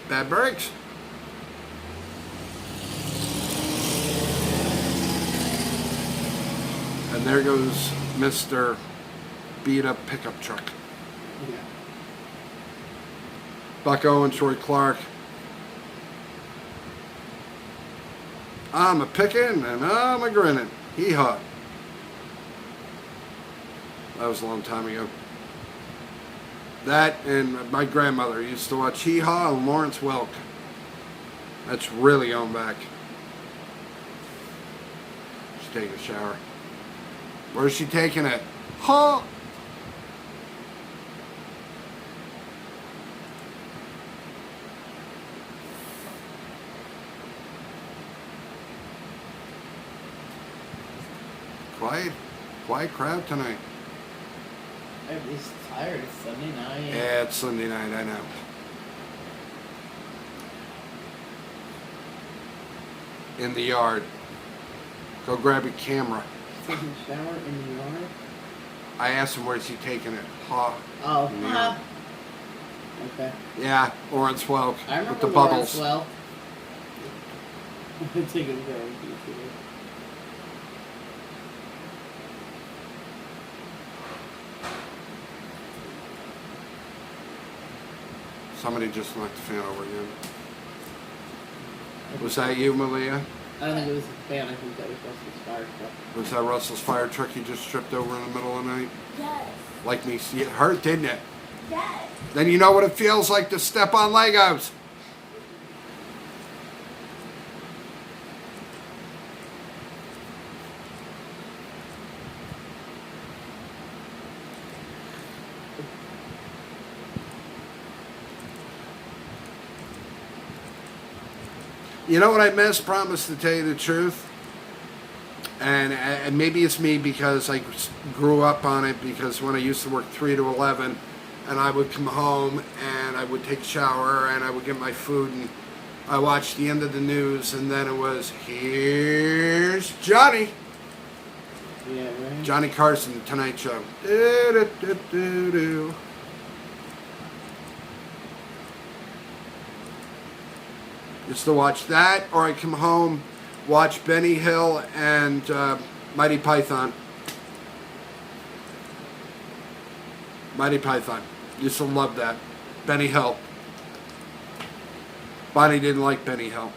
Bad brakes. And there goes Mr. Beat Up Pickup Truck.
Yeah.
Bucko and Troy Clark. I'm a picking and I'm a grinning. Hee-haw. That was a long time ago. That and my grandmother used to watch Hee-haw and Lawrence Welk. That's really on back. She's taking a shower. Where's she taking it? Huh? Quiet crowd tonight.
Everybody's tired. It's Sunday night.
Yeah, it's Sunday night, I know. In the yard. Go grab a camera.
Taking a shower in the yard.
I asked him where's he taking it. Ha.
Oh,
In the
huh.
yard.
Okay.
Yeah, Lawrence Welk
I remember
with the
Lawrence
bubbles.
well. I'm taking care of you too.
Somebody just knocked the fan over again. Was that you, Malia?
I don't think it was a fan. I think that was Russell's fire truck.
Was that Russell's fire truck you just tripped over in the middle of the night?
Yes.
Like me, see it hurt, didn't it?
Yes.
Then you know what it feels like to step on Legos. You know what I miss, promise to tell you the truth? And maybe it's me because I grew up on it, because when I used to work 3 to 11 and I would come home and I would take a shower and I would get my food and I watched the end of the news and then it was, here's Johnny.
Yeah, right?
Johnny Carson, Tonight Show. Do-do-do-do-do. Used to watch that, or I come home, watch Benny Hill and Mighty Python. Mighty Python. Used to love that. Benny Hill. Bonnie didn't like Benny Hill.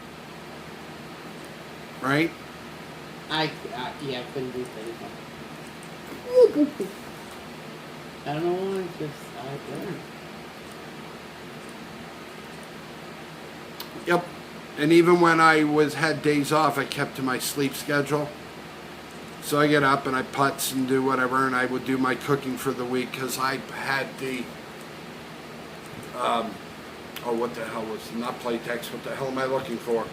Right?
I couldn't do things. I don't know why. It's just I learned.
Yep. And even when I had days off, I kept to my sleep schedule. So I get up and I putz and do whatever, and I would do my cooking for the week because I had the, what the hell was, not Playtex, what the hell am I looking for?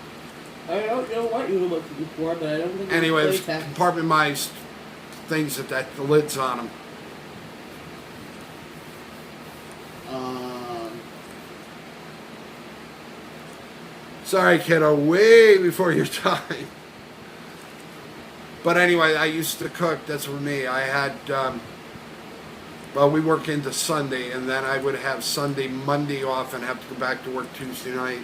I don't know what you were looking for, but I don't think
Anyway, it was
Playtex.
compartmentized things that the lids on them. Sorry, kiddo, way before your time. But anyway, I used to cook. That's for me. I had, well, we work into Sunday, and then I would have Sunday, Monday off, and have to go back to work Tuesday night.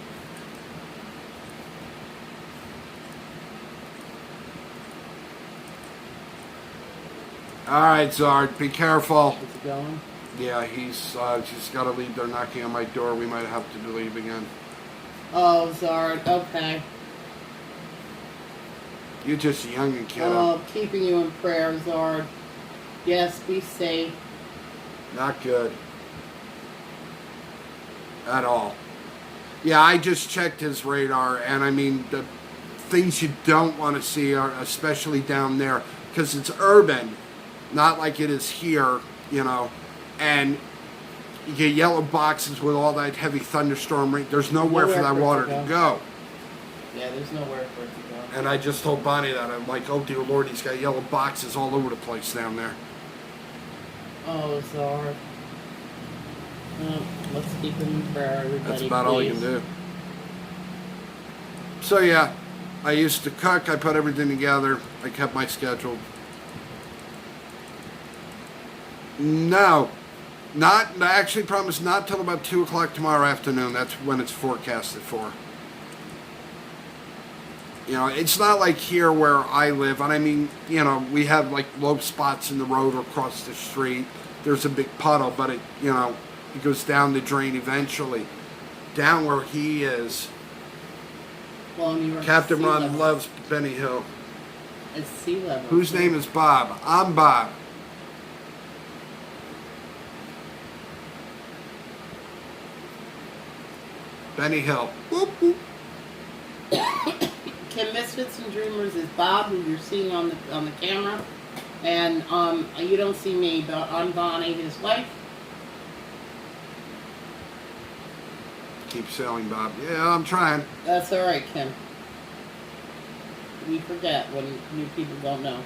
All right, Zard, be careful.
Is it going?
Yeah, he's got to leave. They're knocking on my door. We might have to leave again.
Oh, Zard. Okay.
You're just young and kiddo.
Oh, keeping you in prayer, Zard. Yes, be safe.
Not good. At all. Yeah, I just checked his radar, and I mean, the things you don't want to see are especially down there, because it's urban, not like it is here, you know, and you get yellow boxes with all that heavy thunderstorm rain. There's nowhere for that water to go.
Yeah, there's nowhere for it to go.
And I just told Bonnie that. I'm like, oh dear Lord, he's got yellow boxes all over the place down there.
Oh, Zard. Let's keep him in prayer, everybody.
That's about all you can
please.
do. So yeah, I used to cook. I put everything together. I kept my schedule. No, not. I actually promised not till about 2 o'clock tomorrow afternoon. That's when it's forecasted for. You know, it's not like here where I live, and I mean, you know, we have like low spots in the road or across the street. There's a big puddle, but it, you know, it goes down the drain eventually. Down where he is,
Well, and you were
Captain
sea
Ron
level.
loves Benny Hill.
It's sea level.
Whose name is Bob? I'm Bob. Benny Hill. Whoop, whoop.
Kim Misfits and Dreamers is Bob, who you're seeing on the camera, and you don't see me, but I'm Bonnie, his wife.
Keep sailing, Bob. Yeah, I'm trying.
That's all right, Kim. We forget when new people don't know.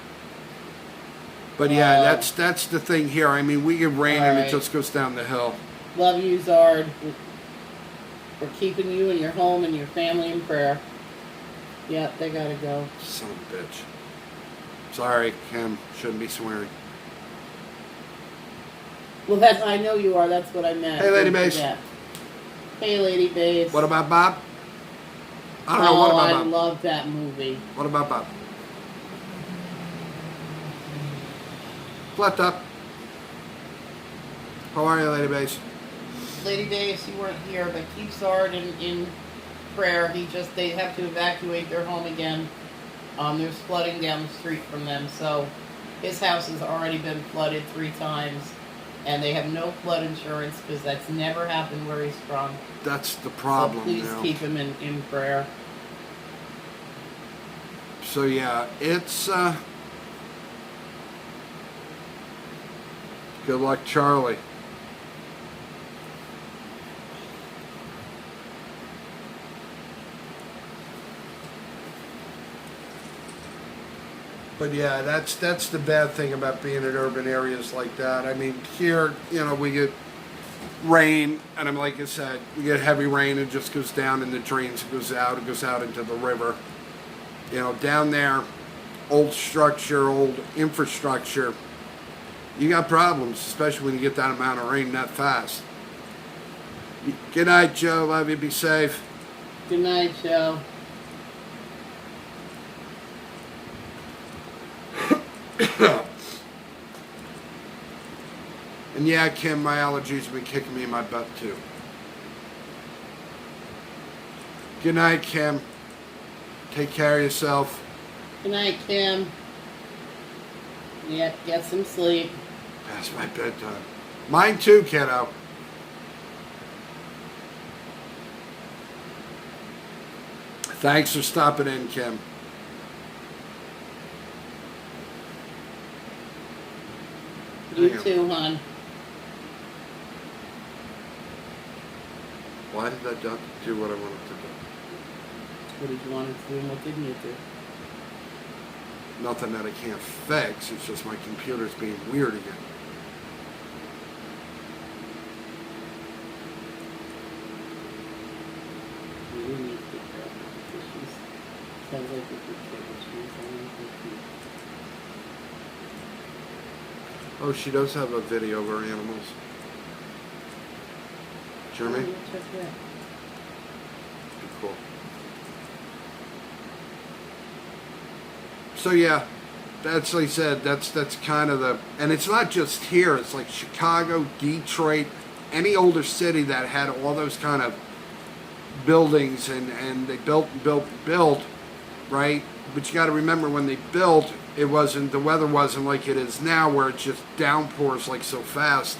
But yeah, that's the thing here. I mean, we get rain and it
Alright.
just goes down the hill.
Love you, Zard. We're keeping you and your home and your family in prayer. Yep, they gotta go.
Son of a bitch. Sorry, Kim. Shouldn't be swearing.
Well, that's I know you are. That's what I meant.
Hey, Lady
Don't
Bass.
forget. Hey, Lady Bass.
What about Bob? I don't know. What about
I
Bob?
love that movie.
What about Bob? Flat up. How are you, Lady Bass?
Lady Bass, you weren't here, but keep Zard in prayer. They have to evacuate their home again. There's flooding down the street from them, so his house has already been flooded 3 times, and they have no flood insurance because that's never happened where he's from.
That's the problem
So please
now.
keep him in prayer.
So yeah, it's good luck, Charlie. But yeah, that's the bad thing about being in urban areas like that. I mean, here, you know, we get rain, and I'm like I said, we get heavy rain, it just goes down in the drains, it goes out into the river. You know, down there, old structure, old infrastructure, you got problems, especially when you get that amount of rain that fast. Good night, Joe. Love you. Be safe.
Good night, Joe.
And yeah, Kim, my allergies have been kicking me in my butt too. Good night, Kim. Take care of yourself.
Good night, Kim. Yep, get some sleep.
Past my bedtime. Mine too, kiddo. Thanks for stopping in, Kim.
You
Hang on.
too, hon.
Why did that not do what I wanted to do?
What did you want it to do and what didn't you do?
Nothing that I can't fix. It's just my computer's being weird again.
You really need to get her because she's sounds like a good kid, but she's only 15.
Oh, she does have a video of her animals. Jeremy?
Oh, check that.
Be cool. So yeah, that's like I said, that's kind of the, and it's not just here, it's like Chicago, Detroit, any older city that had all those kind of buildings and they built, right? But you got to remember when they built, it wasn't, the weather wasn't like it is now where it just downpours like so fast.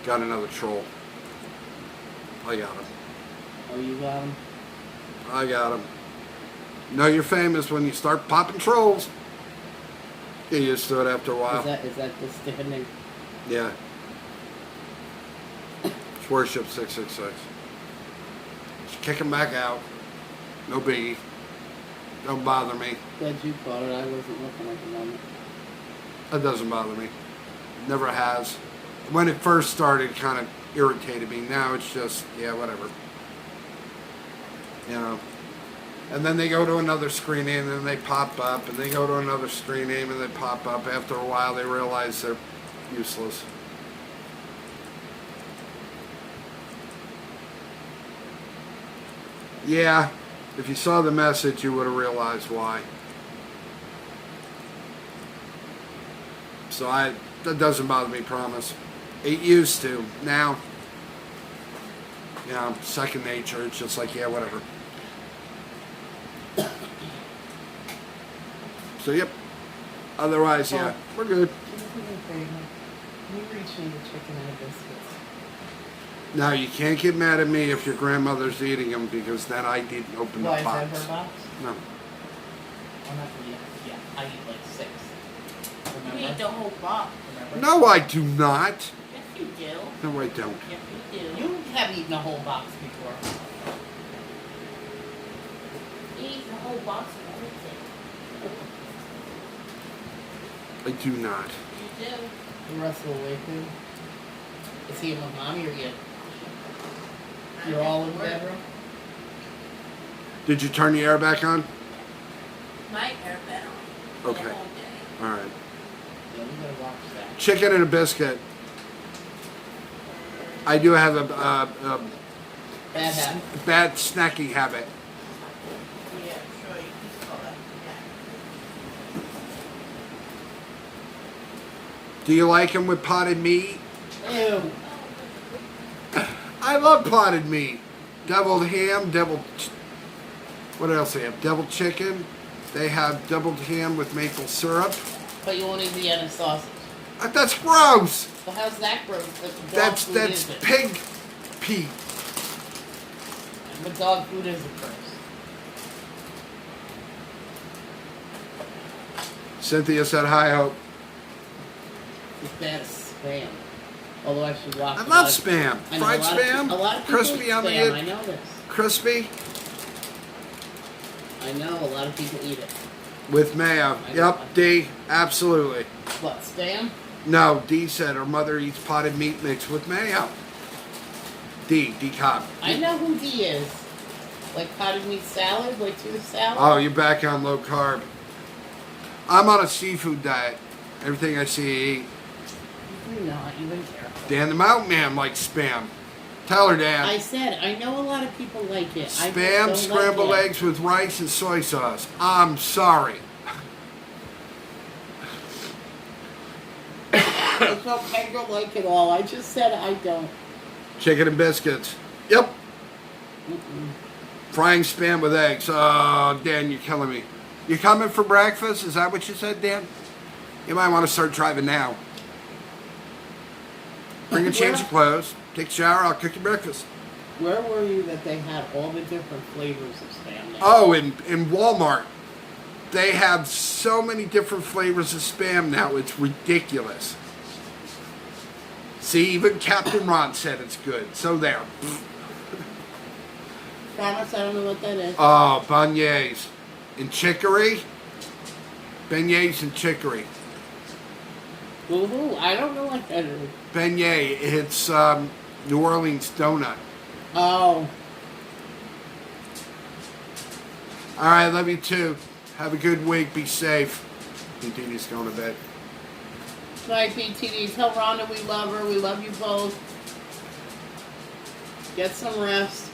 Got another troll. I got him.
Oh, you got him?
I got him. Know you're famous when you start popping trolls. Get used to it after a while.
Is that the standing?
Yeah. It's worship 666. Just kick him back out. No biggie. Don't bother me.
Glad you caught it. I wasn't looking at the moment.
That doesn't bother me. Never has. When it first started, it kind of irritated me. Now it's just, yeah, whatever. You know. And then they go to another screen name and then they pop up. And they go to another screen name and they pop up. After a while, they realize they're useless. Yeah. If you saw the message, you would have realized why. So that doesn't bother me, promise. It used to. Now, you know, second nature. It's just like, yeah, whatever. So, yep. Otherwise, yeah, we're good.
Can you reach me the chicken and the biscuits?
Now, you can't get mad at me if your grandmother's eating them because then I didn't open
Why,
the
is
box.
that her box?
No.
I'm not gonna eat. Yeah, I eat like 6.
You
Remember?
eat the whole box.
Remember?
No, I do not.
Yes, you do.
No, I don't.
Yes, you do.
You have eaten a whole box before.
You eat the whole box of everything.
I do not.
You do.
The Russell Wakefield. Is he in with mommy or you? You're all in the bedroom?
Did you turn the air back on?
My hair been on.
Okay.
The whole day.
All right.
Yeah, we gotta watch that.
Chicken and a biscuit. I do have a
Bad habit.
bad snacking habit.
Yeah, sure. You can call that.
Do you like them with potted meat?
Ew.
I love potted meat. Deviled ham, what else they have? Deviled chicken. They have deviled ham with maple syrup.
But you won't eat the end of sausage.
That's gross.
Well, how's that gross?
That's pig pee.
But dog food isn't gross.
Cynthia said hi, Hope.
It's bad as spam. Although I should watch.
I love spam.
I know
Fried
a lot of
spam,
a lot of people
crispy
eat
on the
spam. I
end,
know this.
crispy
I know a lot of people eat it.
with mayo.
I know.
Yep, D, absolutely.
What, spam?
No, D said her mother eats potted meat mixed with mayo. D Cobb.
I know who D is. Like potted meat salad, like tuna salad.
Oh, you're back on low carb. I'm on a seafood diet. Everything I see, I eat.
You're not even careful.
Dan the Mountain Man likes spam. Tell her, Dan.
I said I know a lot of people like it. I just
Spam,
don't
scrambled
like it.
eggs with rice and soy sauce. I'm sorry.
It's okay, I don't like it all. I just said I don't.
Chicken and biscuits. Yep.
Mm-mm.
Frying spam with eggs. Oh, Dan, you're killing me. You coming for breakfast? Is that what you said, Dan? You might want to start driving now. Bring a change of clothes, take a shower, I'll cook you breakfast.
Where were you that they had all the different flavors of Spam now?
Oh, in Walmart, they have so many different flavors of Spam now, it's ridiculous. See, even Captain Ron said it's good, so there.
Promise I don't know what that is.
Oh, beignets and chicory. Beignets and chicory.
Ooh, I don't know what that is.
Beignet, it's New Orleans donut.
Oh,
All right, love you too. Have a good week. Be safe. Dini's going to bed.
night, BTD. Tell Rhonda we love her. We love you both. Get some rest.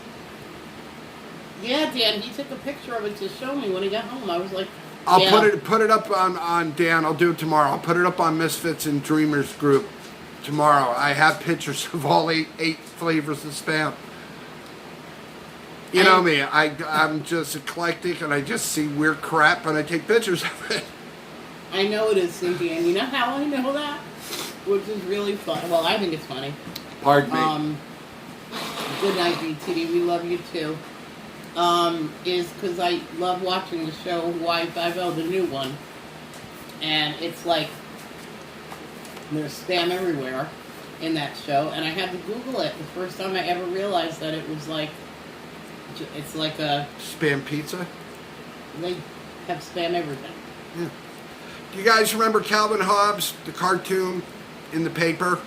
Yeah, Dan, he took a picture of it to show me when he got home. I was like,
I'll
yeah.
put it up on Dan. I'll do it tomorrow. I'll put it up on Misfits and Dreamers group tomorrow. I have pictures of all eight flavors of Spam. You know me. I'm just eclectic and I just see weird crap and I take pictures of it.
I know it is, Cynthia, and you know how I know that? Which is really fun. Well, I think it's funny.
Pardon me.
Good night, BTD. We love you too. Is because I love watching the show Hawaii Five-0, the new one. And it's like, there's Spam everywhere in that show. And I had to Google it the first time I ever realized that it was like, it's like a,
Spam pizza.
they have Spam everything.
Yeah. Do you guys remember Calvin Hobbes, the cartoon in the paper?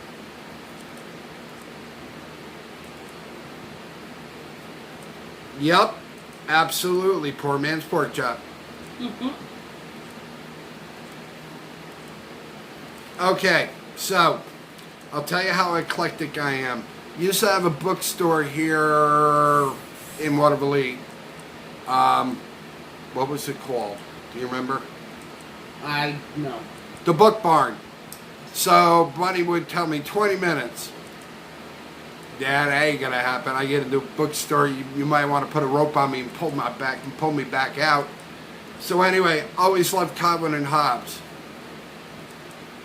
Yep, absolutely. Poor man's pork chop. Okay, so I'll tell you how eclectic I am. Used to have a bookstore here in Waterville. What was it called? Do you remember?
I know.
The Book Barn. So Bunny would tell me 20 minutes. Yeah, that ain't gonna happen. I get into a bookstore, you might want to put a rope on me and pull me back out. So anyway, always loved Calvin and Hobbes.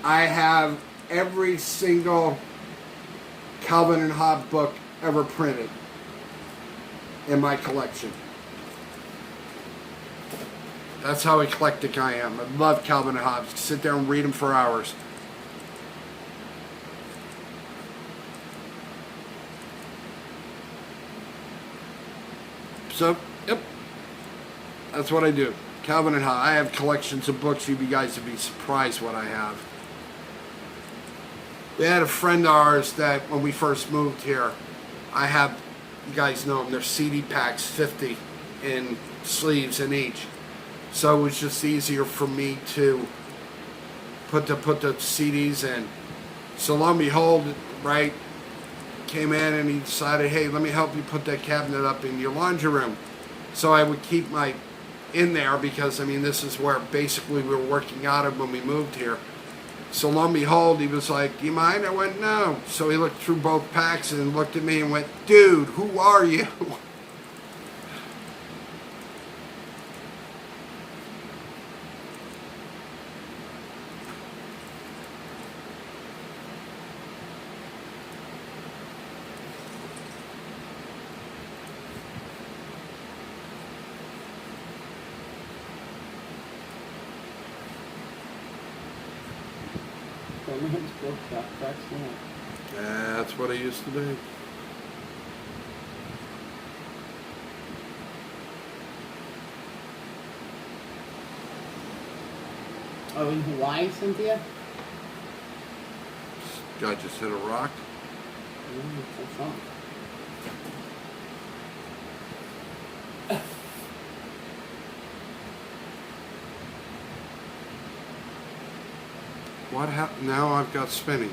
I have every single Calvin and Hobbes book ever printed in my collection. That's how eclectic I am. I love Calvin and Hobbes. Sit there and read them for hours. So, yep. That's what I do. Calvin and Hobbes. I have collections of books. You guys would be surprised what I have. We had a friend of ours that when we first moved here, I have, you guys know them, they're CD packs, 50 in sleeves in each. So it was just easier for me to put the CDs in. So lo and behold, right, came in and he decided, hey, let me help you put that cabinet up in your laundry room. So I would keep my in there because, I mean, this is where basically we were working out of when we moved here. So lo and behold, he was like, do you mind? I went, no. So he looked through both packs and looked at me and went, dude, who are you?
Poor man's pork chop. Cracks me up.
That's what I used to do.
Oh, in Hawaii, Cynthia?
Guy just hit a rock.
That's something.
What happened? Now I've got spinnies.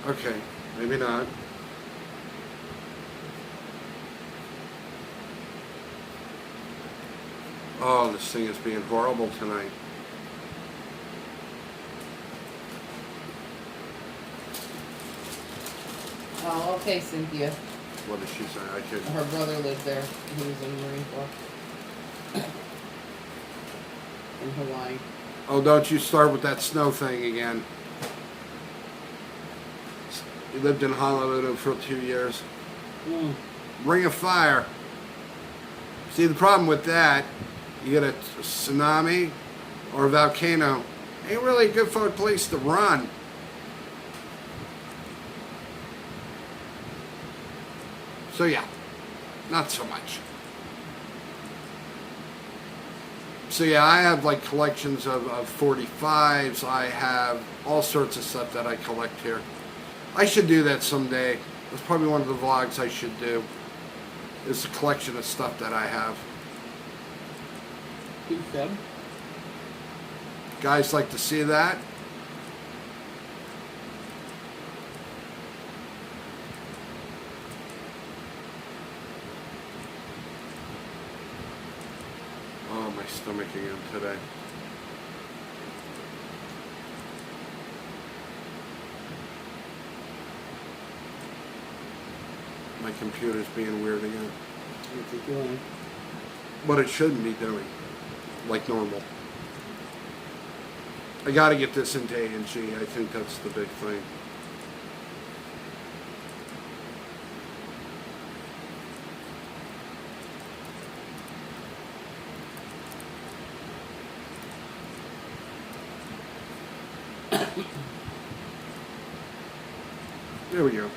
Okay, maybe not. Oh, this thing is being horrible tonight.
Oh, okay, Cynthia.
What did she say? I could.
Her brother lived there. He was in the Marine Corps. In Hawaii.
Oh, don't you start with that snow thing again. He lived in Honolulu for 2 years.
Mm.
Ring of Fire. See, the problem with that, you get a tsunami or a volcano, ain't really a good for a place to run. So yeah, not so much. So yeah, I have like collections of 45s. I have all sorts of stuff that I collect here. I should do that someday. That's probably one of the vlogs I should do. Is a collection of stuff that I have.
You should.
Guys like to see that? Oh, my stomach again today. My computer's being weird again.
What's it doing?
What it shouldn't be doing. Like normal. I gotta get this into A&G. I think that's the big thing. There we go.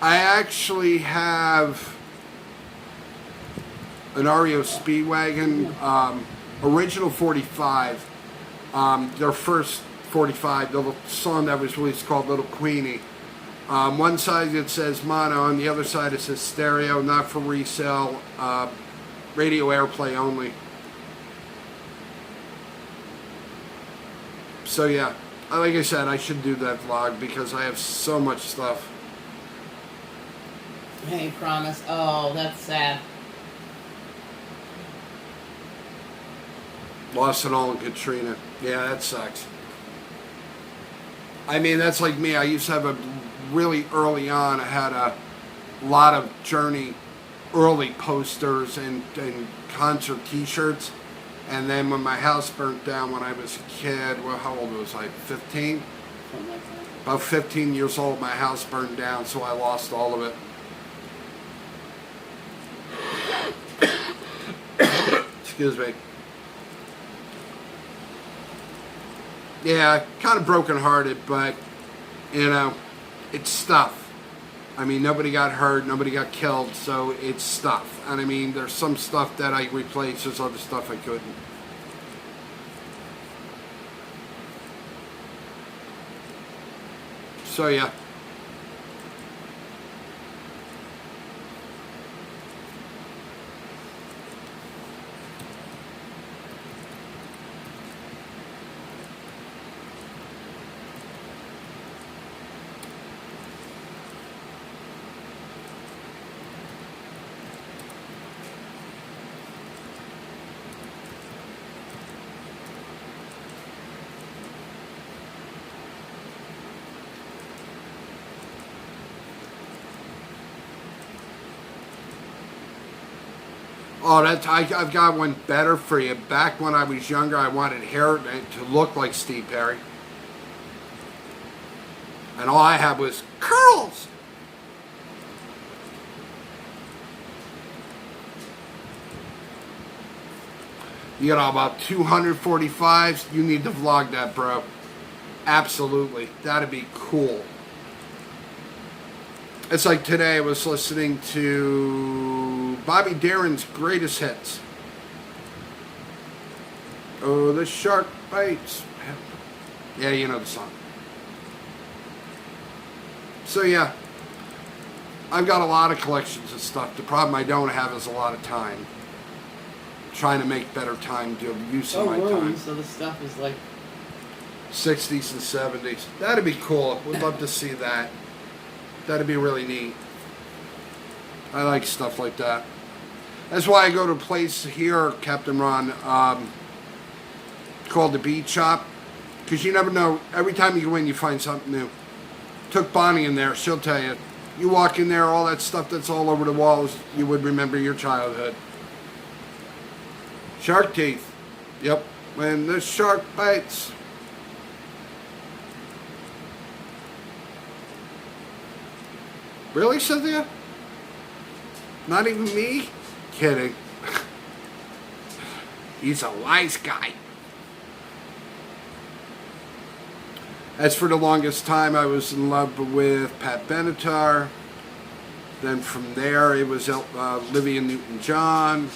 I actually have an REO Speedwagon, original 45, their first 45, the song that was released called Little Queenie. One side it says mono, on the other side it says stereo, not for resale, radio airplay only. So yeah, like I said, I should do that vlog because I have so much stuff.
Hey, promise. Oh, that's sad.
Lost it all in Katrina. Yeah, that sucks. I mean, that's like me. I used to have a really early on, I had a lot of Journey early posters and concert t-shirts. And then when my house burnt down when I was a kid, well, how old was I? 15?
Something like that.
About 15 years old, my house burned down, so I lost all of it. Excuse me. Yeah, kind of brokenhearted, but, you know, it's stuff. I mean, nobody got hurt, nobody got killed, so it's stuff. And I mean, there's some stuff that I replaced, there's other stuff I couldn't. So, yeah. Oh, I've got one better for you. Back when I was younger, I wanted hair to look like Steve Perry. And all I had was curls. You got about 245s. You need to vlog that, bro. Absolutely. That'd be cool. It's like today I was listening to Bobby Darin's greatest hits. Oh, the shark bites. Yeah, you know the song. So yeah, I've got a lot of collections of stuff. The problem I don't have is a lot of time. Trying to make better time to use of my time.
So the stuff is like
60s and 70s. That'd be cool. Would love to see that. That'd be really neat. I like stuff like that. That's why I go to a place here, Captain Ron, called the Beat Shop. Because you never know. Every time you go in, you find something new. Took Bonnie in there. She'll tell you. You walk in there, all that stuff that's all over the walls, you would remember your childhood. Shark teeth. Yep. When the shark bites. Really, Cynthia? Not even me? Kidding. He's a wise guy. As for the longest time, I was in love with Pat Benatar. Then from there, it was Olivia Newton-John.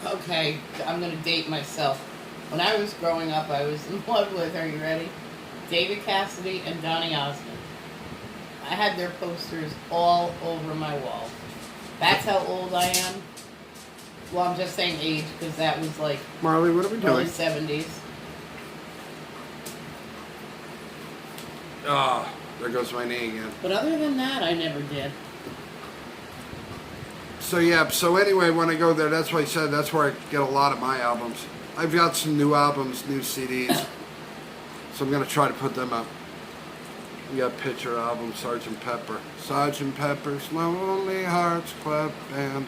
Okay, I'm gonna date myself. When I was growing up, I was in love with, are you ready? David Cassidy and Donny Osmond. I had their posters all over my wall. That's how old I am. Well, I'm just saying age because that was like
Marley, what are we
early
doing?
70s.
Ah, there goes my knee again.
But other than that, I never did.
So yeah, so anyway, when I go there, that's why I said that's where I get a lot of my albums. I've got some new albums, new CDs. So I'm going to try to put them up. We got picture album, Sgt. Pepper. Sgt. Pepper's Lonely Hearts Club Band.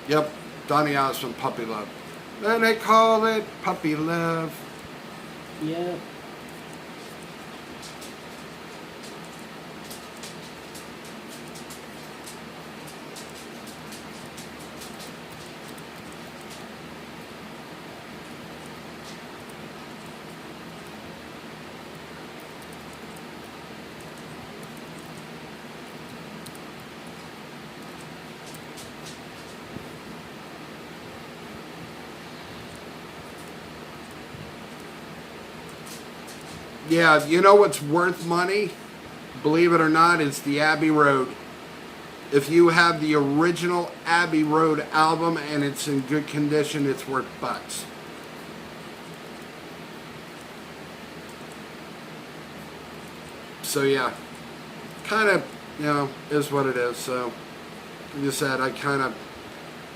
Yep, Donny Osmond, Puppy Love. Then they call it Puppy Love.
Yep.
Yeah, you know what's worth money? Believe it or not, is the Abbey Road. If you have the original Abbey Road album and it's in good condition, it's worth bucks. So yeah, kind of, you know, is what it is. So, like I said, I kind of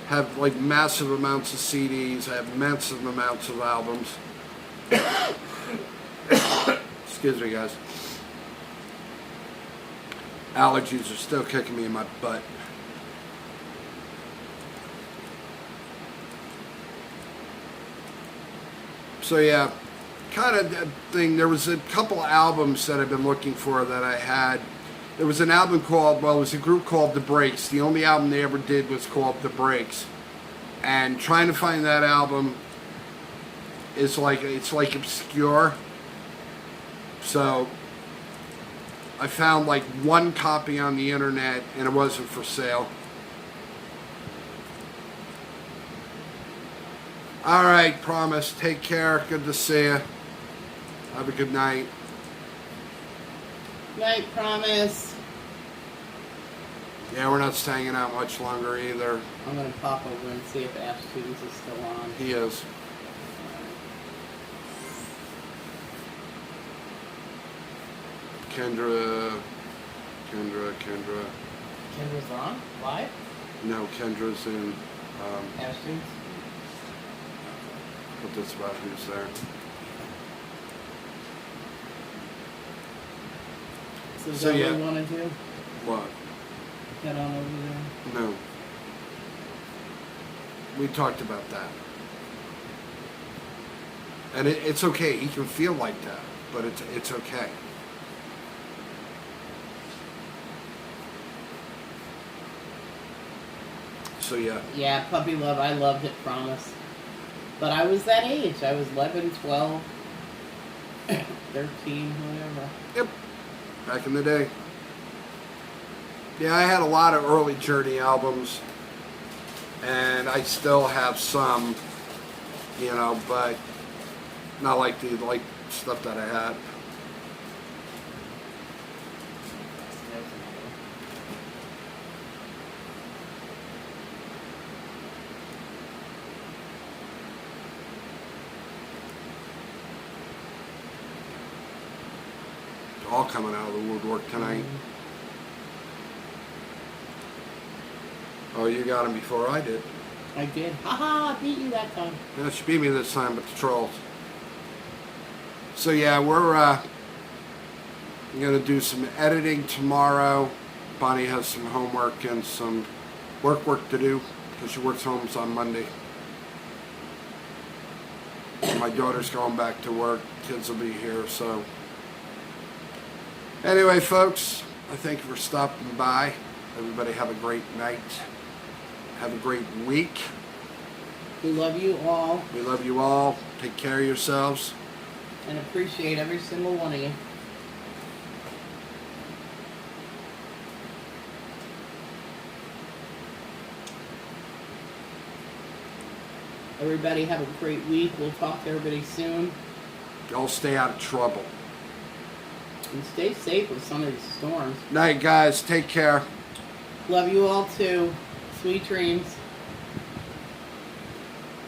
have like massive amounts of CDs. I have massive amounts of albums. Excuse me, guys. Allergies are still kicking me in my butt. So yeah, kind of that thing. There was a couple albums that I've been looking for that I had. There was an album called, well, it was a group called The Breaks. The only album they ever did was called The Breaks. And trying to find that album is like, it's like obscure. So I found like one copy on the internet and it wasn't for sale. All right, promise. Take care. Good to see you. Have a good night.
Night, promise.
Yeah, we're not staying out much longer either.
I'm gonna pop over and see if Ash Tunes is still on.
He is. Kendra.
Kendra's on? Live?
No, Kendra's in.
Ash Tunes?
But that's about who's there.
So is
So,
that
yeah.
what you wanna do?
What?
Head on over there?
No. We talked about that. And it's okay. He can feel like that, but it's okay. So yeah.
Yeah, Puppy Love, I loved it, promise. But I was that age. I was 11, 12, 13, whatever.
Yep. Back in the day. Yeah, I had a lot of early Journey albums. And I still have some, you know, but not like the stuff that I had. All coming out of the woodwork tonight. Oh, you got him before I did.
I did. Haha, I beat you that time.
Yeah, she beat me this time with the trolls. So yeah, we're gonna do some editing tomorrow. Bonnie has some homework and some work to do. because she works home on Monday. And my daughter's going back to work. Kids will be here, so. Anyway, folks, I thank you for stopping by. Everybody have a great night. Have a great week.
We love you all
We love you all. Take care of yourselves.
and appreciate every single one of you. Everybody have a great week. We'll talk to everybody soon.
Y'all stay out of trouble.
And stay safe with some of these storms.
Night, guys. Take care.
Love you all too. Sweet dreams.